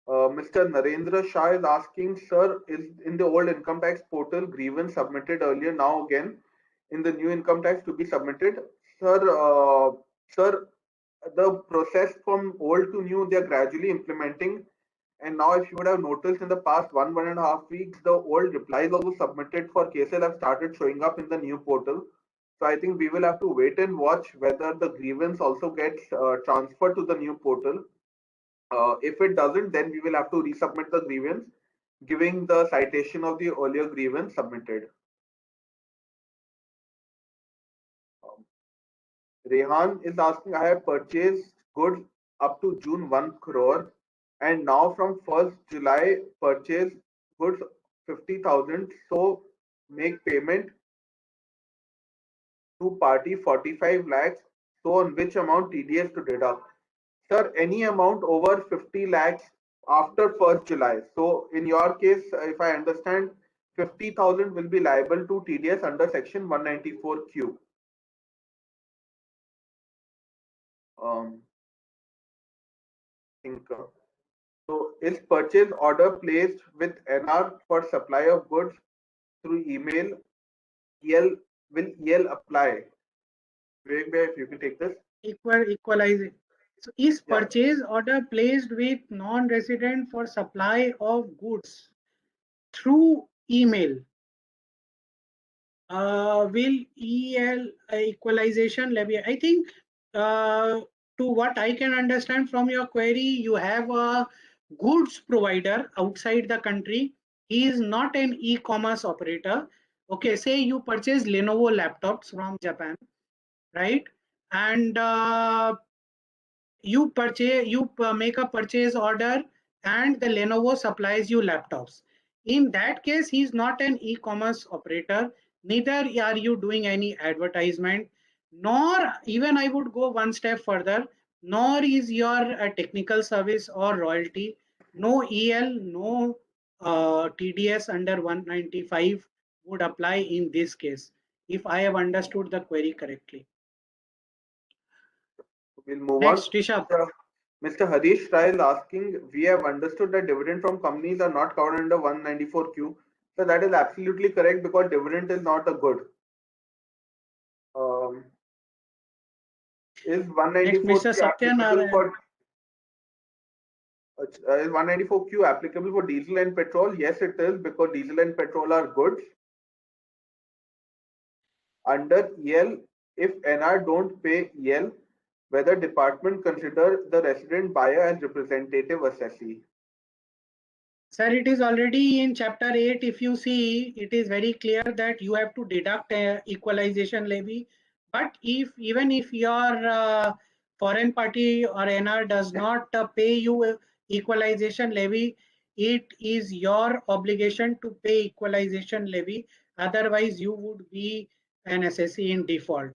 Mr. Narendra Shah is asking, sir, is in the old income tax portal grievance submitted earlier, now again in the new income tax to be submitted? Sir, the process from old to new, they are gradually implementing. And now, if you would have noticed in the past 1.5 weeks, the old replies also submitted for KSL have started showing up in the new portal. So I think we will have to wait and watch whether the grievance also gets transferred to the new portal. If it doesn't, then we will have to resubmit the grievance, giving the citation of the earlier grievance submitted. Rehan is asking, I have purchased goods up to June 1 crore, and now from 1st July purchase goods 50,000. So make payment to party 45 lakhs. So on which amount TDS to deduct? Sir, any amount over 50 lakhs after 1st July. So in your case, if I understand, 50,000 will be liable to TDS under section 194Q. So is purchase order placed with NR for supply of goods through email? Will EL apply? If you can take this. Equalizing. So is purchase order placed with non-resident for supply of goods through email? Will EL equalization levy? I think to what I can understand from your query, you have a goods provider outside the country. He is not an e-commerce operator. Okay, say you purchase Lenovo laptops from Japan, right? And you make a purchase order and the Lenovo supplies you laptops. In that case, he is not an e-commerce operator. Neither are you doing any advertisement, nor even I would go one step further, nor is your technical service or royalty. No EL, no TDS under 195 would apply in this case, if I have understood the query correctly. We'll move Next, on. Rishabh. Mr. Harish Rai is asking, we have understood that dividend from companies are not covered under 194Q. So that is absolutely correct because dividend is not a good. Is 194Q applicable for? Is 194Q applicable for diesel and petrol? Yes, it is, because diesel and petrol are goods. Under EL, if NR don't pay EL, whether department consider the resident buyer as representative assessee? Sir, it is already in chapter 8. If you see, it is very clear that you have to deduct equalization levy. But even if your foreign party or NR does not pay you equalization levy, it is your obligation to pay equalization levy. Otherwise, you would be an assessee in default.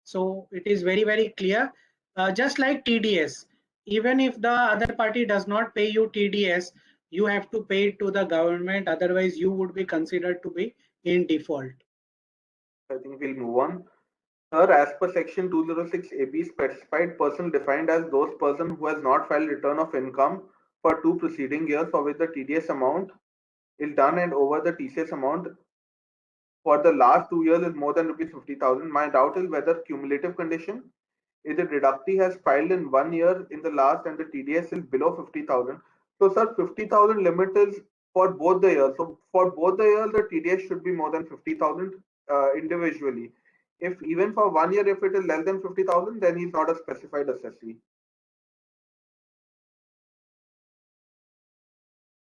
So it is very, very clear. Just like TDS, even if the other party does not pay you TDS, you have to pay it to the government, otherwise you would be considered to be in default. I think we'll move on. Sir, as per section 206 AB, specified person defined as those person who has not filed return of income for 2 preceding years for which the TDS amount is done and over the TCS amount for the last 2 years is more than rupees 50,000. My doubt is whether cumulative condition if the deductee has filed in 1 year in the last and the TDS is below 50,000. So, sir, 50,000 limit is for both the years. So, for both the years, the TDS should be more than 50,000 individually. If even for 1 year, if it is less than 50,000, then he's not a specified assessee.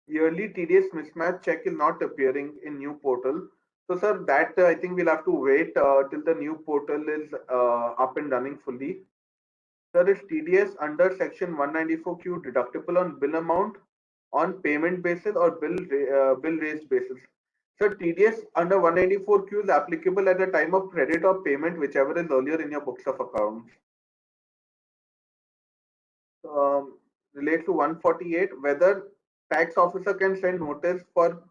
Yearly TDS mismatch check is not appearing in new portal. So, sir, that I think we'll have to wait till the new portal is up and running fully. Sir, is TDS under section 194Q deductible on bill amount on payment basis or bill raised basis? Sir, TDS under 194Q is applicable at the time of credit or payment, whichever is earlier in your books of accounts. Relates to 148, whether tax officer can send notice for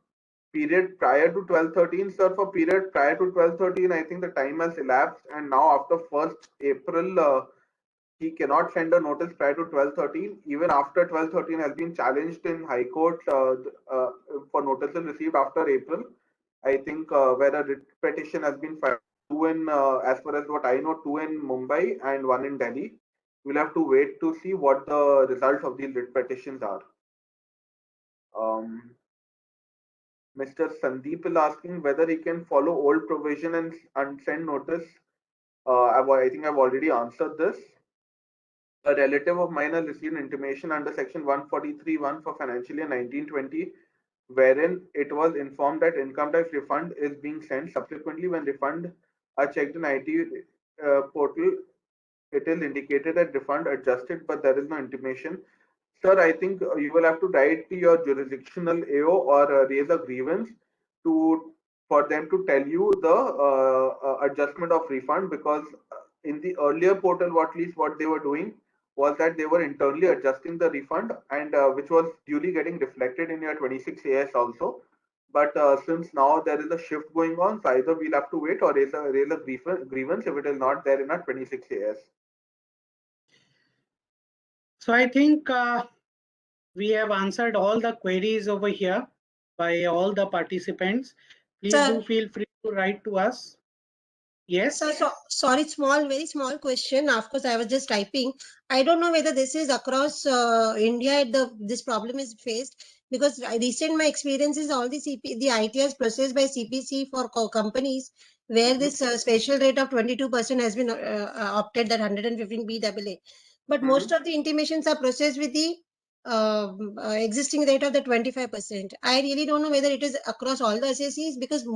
period prior to 12/13. Sir, for period prior to 12/13, I think the time has elapsed, and now after 1st April, he cannot send a notice prior to 12/13. Even after 12/13 has been challenged in High Court for notices received after April. I think where a writ petition has been filed, 2 in, as far as what I know, 2 in Mumbai and 1 in Delhi. We'll have to wait to see what the results of these writ petitions are. Mr. Sandeep is asking whether he can follow old provision and send notice. I think I've already answered this. A relative of mine has received intimation under section 143(1) for financial year 1920, wherein it was informed that income tax refund is being sent. Subsequently, when refund are checked in IT portal, it is indicated that refund adjusted, but there is no intimation. Sir, I think you will have to write to your jurisdictional AO or raise a grievance for them to tell you the adjustment of refund, because in the earlier portal, at least what they were doing was that they were internally adjusting the refund, and which was duly getting reflected in your 26 AS also. But since now there is a shift going on, so either we'll have to wait or raise a grievance if it is not there in our 26 AS. So I think we have answered all the queries over here by all the participants. Please do feel free to write to us. Yes. So sorry, very small question. Of course, I was just typing. I don't know whether this is across India. This problem is faced, because recent my experience is all the ITRs processed by CPC for companies where this special rate of 22% has been opted, that 115 BAA. But most of the intimations are processed with the existing rate of the 25%. I really don't know whether it is across all the assessees, because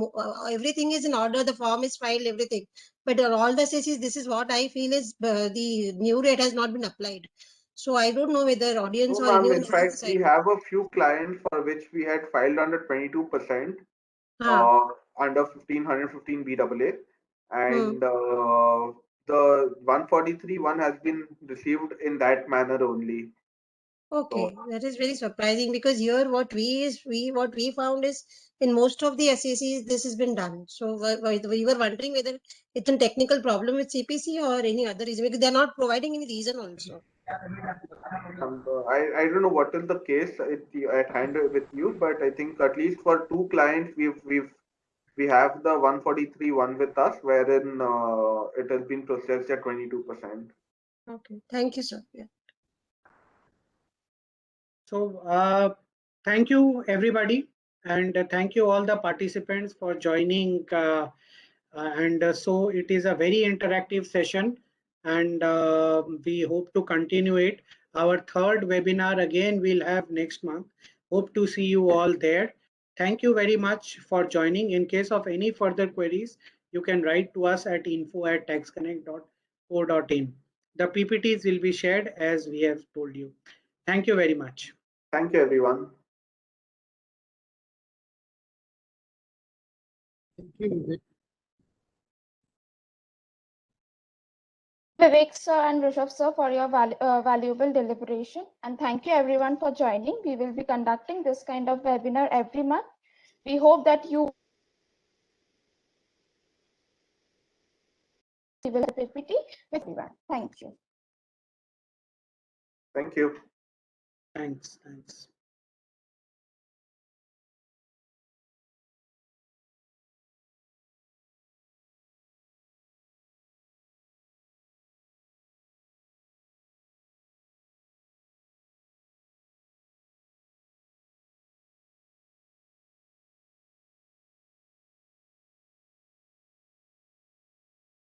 everything is in order, the form is filed, everything. But all the assessees, this is what I feel is the new rate has not been applied. So I don't know whether audience or anyone. In fact, we have a few clients for which we had filed under 22%, under 1,515 BAA, and the 143(1) has been received in that manner only. Okay, that is very surprising, because here what we found is in most of the assessees this has been done. So we were wondering whether it's a technical problem with CPC or any other reason, because they are not providing any reason also. I don't know what is the case at hand with you, but I think at least for 2 clients we have the 143(1) with us, wherein it has been processed at 22%. Okay, thank you, sir. Yeah. So thank you everybody, and thank you all the participants for joining. So it is a very interactive session, and we hope to continue it. Our third webinar again we'll have next month. Hope to see you all there. Thank you very much for joining. In case of any further queries, you can write to us at info@taxconnect.co.in. The PPTs will be shared as we have told you. Thank you very much. Thank you, everyone. Thank you. Vivek sir and Rishabh sir for your valuable deliberation, and thank you everyone for joining. We will be conducting this kind of webinar every month. We hope that you will PPT with everyone. Thank you. Thank you. Thanks.